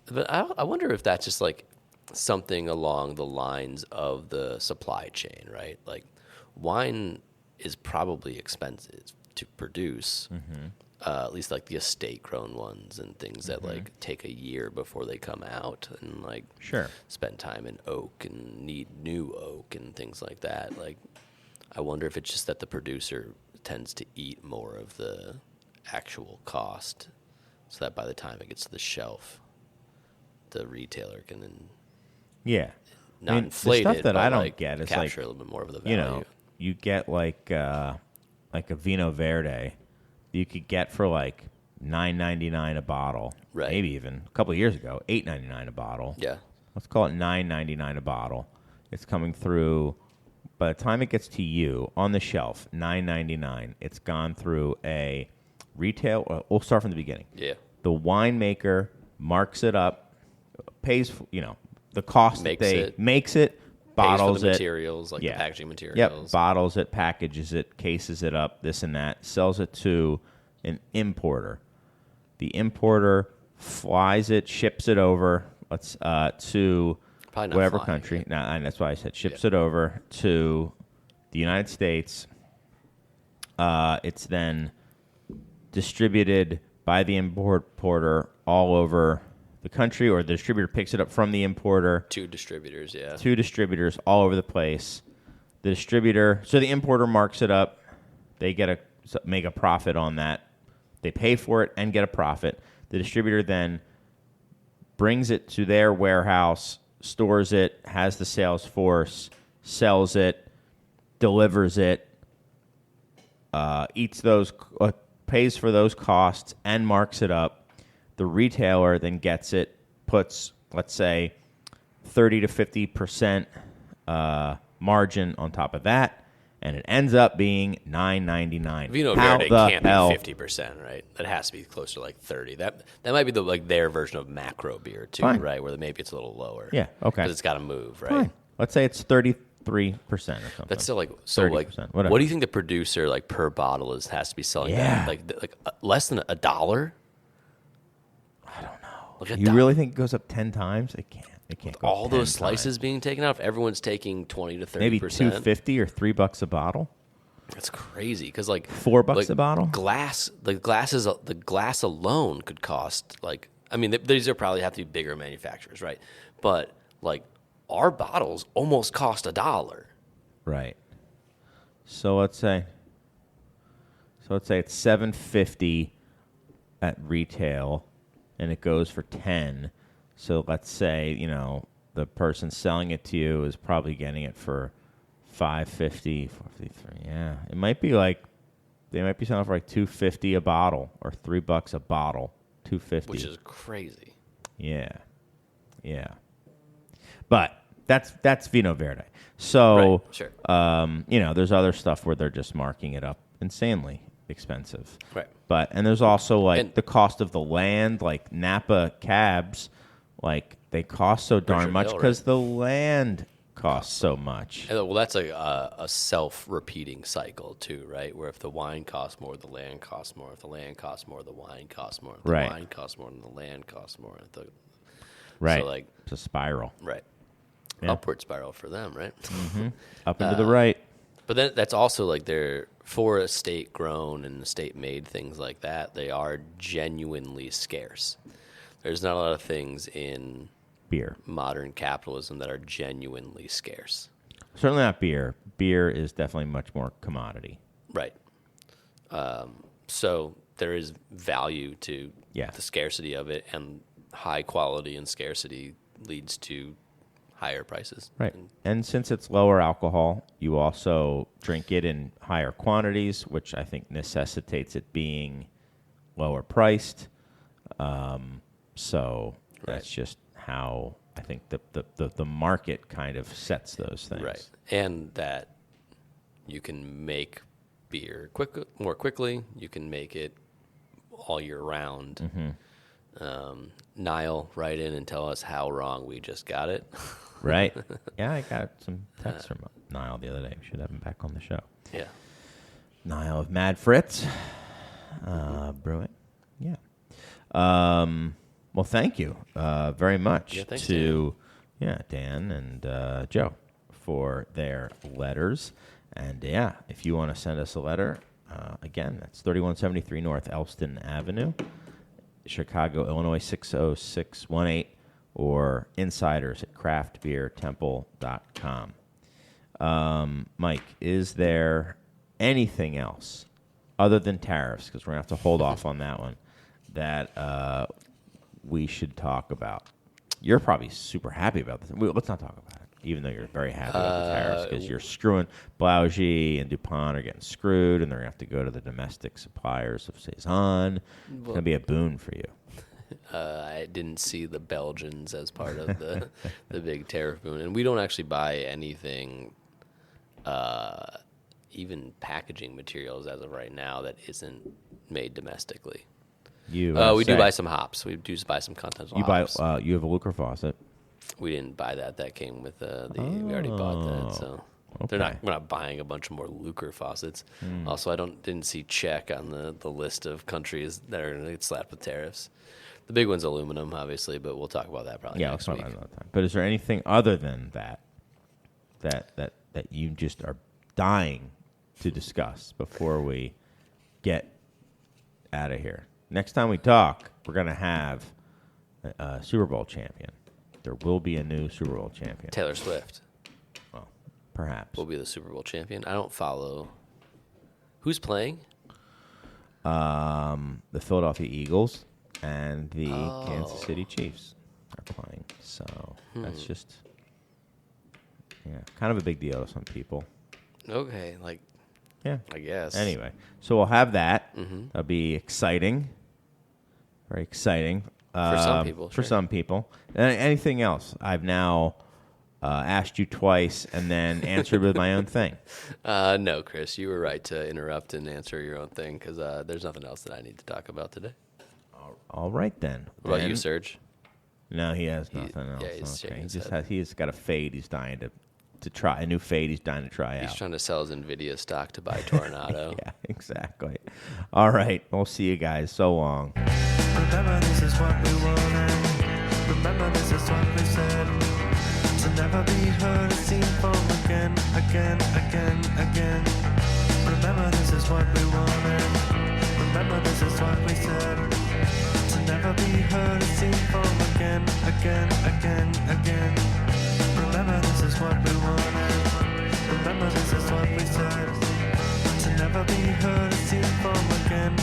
But I wonder if that's just like something along the lines of the supply chain, right? Like wine is probably expensive to produce, at least like the estate grown ones and things that like take a year before they come out and like Sure. spend time in oak and need new oak and things like that. Like I wonder if it's just that the producer tends to eat more of the actual cost so that by the time it gets to the shelf, the retailer can then Yeah. not the inflate stuff it, that but I don't like get is capture like, a little bit more of the value. you know, you get like a Vino Verde, you could get for like $9.99 a bottle. Right. Maybe even a couple of years ago, $8.99 a bottle. Yeah. Let's call it $9.99 a bottle. It's coming through. By the time it gets to you on the shelf, $9.99. It's gone through a retail. We'll start from the beginning. Yeah. The winemaker marks it up, pays the cost Makes that they it. makes it, bottles Pays for the it, materials, like the packaging materials. Yep, bottles it, packages it, cases it up, this and that, sells it to an importer. The importer flies it, ships it over. To Probably not whatever flying, country. yeah. And that's why I said ships it over to the United States. It's then distributed by the importer all over the country, or the distributor picks it up from the importer. Two distributors, yeah. Two distributors all over the place. The distributor, so the importer marks it up. They make a profit on that. They pay for it and get a profit. The distributor then brings it to their warehouse, stores it, has the sales force, sells it, delivers it, pays for those costs, and marks it up. The retailer then gets it, puts, let's say, 30 to 50% margin on top of that, and it ends up being $9.99. Vino How Verde the can't hell? be 50%, right? That has to be closer to like 30. That might be their version of macro beer too, Fine. right? Where maybe it's a little lower. Yeah, okay. Because it's got to move, right? Fine. Let's say it's 33% or something. That's still like so. 30%, Like, whatever. what do you think the producer like per bottle has to be selling? Yeah. That? Like less than $1? I don't know. Like You really think it goes up 10 times? It can't. It can't go all up 10 those slices times. being taken out? If everyone's taking 20 to 30%, Maybe $2.50 or $3 a bottle. That's crazy. Because like $4 like, a bottle. the glass alone could cost like. I mean, these are probably have to be bigger manufacturers, right? But like our bottles almost cost $1. Right. So let's say it's $7.50 at retail, and it goes for 10. So let's say the person selling it to you is probably getting it for $5.50, $4.53. Yeah, it might be like they might be selling for like $2.50 a bottle or $3 a bottle. $2.50, Which is crazy. Yeah. But that's Vino Verde. So, Right, sure. There's other stuff where they're just marking it up insanely expensive. Right. And there's also And- the cost of the land, like Napa cabs, like they cost so darn Richard much Hill, because right? the land costs so much. Well, that's a self-repeating cycle too, right? Where if the wine costs more, the land costs more. If the land costs more, the wine costs more. If the Right. wine costs more, and the land costs more. Right. So like, It's a spiral. right. Yeah. Upward spiral for them, right? Up and to the right. But then that's also like they're for estate grown and estate made things like that. They are genuinely scarce. There's not a lot of things in Beer. modern capitalism that are genuinely scarce. Certainly not beer. Beer is definitely much more commodity. Right. So there is value to Yeah. the scarcity of it, and high quality and scarcity leads to higher prices. Right. And since it's lower alcohol, you also drink it in higher quantities, which I think necessitates it being lower priced. So that's just how I think the market kind of sets those things. Right. And that you can make beer more quickly. You can make it all year round. Niall, write in and tell us how wrong we just got it. Right. Yeah, I got some texts from Niall the other day. We should have him back on the show. Yeah. Niall of Mad Fritz Brewing. Yeah. Well, thank you very much Yeah, thanks, to Dan and Joe for their letters. And if you want to send us a letter, again, that's 3173 North Elston Avenue, Chicago, Illinois 60618, or insiders at craftbeertemple.com. Mike, is there anything else other than tariffs, because we're going to have to hold off on that one, that we should talk about? You're probably super happy about this. Let's not talk about it. even though you're very happy about the tariffs because you're screwing Blaugy and DuPont are getting screwed, and they're going to have to go to the domestic suppliers of Cezanne. It's going to be a boon for you. I didn't see the Belgians as part of the the big tariff boon, and we don't actually buy anything, even packaging materials as of right now that isn't made domestically. We do buy some hops. We do buy some continental hops. You have a Lukr faucet. We didn't buy that. That came with we already bought that. So okay. we're not buying a bunch more Lukr faucets. Also, I didn't see Czech on the list of countries that are going to get slapped with tariffs. The big one's aluminum, obviously, but we'll talk about that probably next week. About another time. But is there anything other than that you just are dying to discuss before we get out of here? Next time we talk, we're going to have a Super Bowl champion. There will be a new Super Bowl champion. Taylor Swift. Well, perhaps. Will be the Super Bowl champion. I don't follow. Who's playing? The Philadelphia Eagles and the Kansas City Chiefs are playing. So that's just, kind of a big deal to some people. Okay, I guess. Anyway, so we'll have that. That'll be exciting. Very exciting. For some people. For some people. Anything else? I've now asked you twice and then answered with my own thing. No, Chris, you were right to interrupt and answer your own thing because there's nothing else that I need to talk about today. All right, then. What about you, Serge? No, he has nothing else. Yeah, he's shaking his head. He's got a fade he's dying to try, a new fade he's dying to try out. He's trying to sell his NVIDIA stock to buy Toronado. Yeah, exactly. All right, we'll see you guys. So long. Remember this is what we wanted. Remember this is what we said. To never be heard or seen from again. Remember this is what we wanted. Remember this is what we said. To never be heard or seen from again. Remember this is what we wanted. Remember this is what we said. To never be heard or seen from again.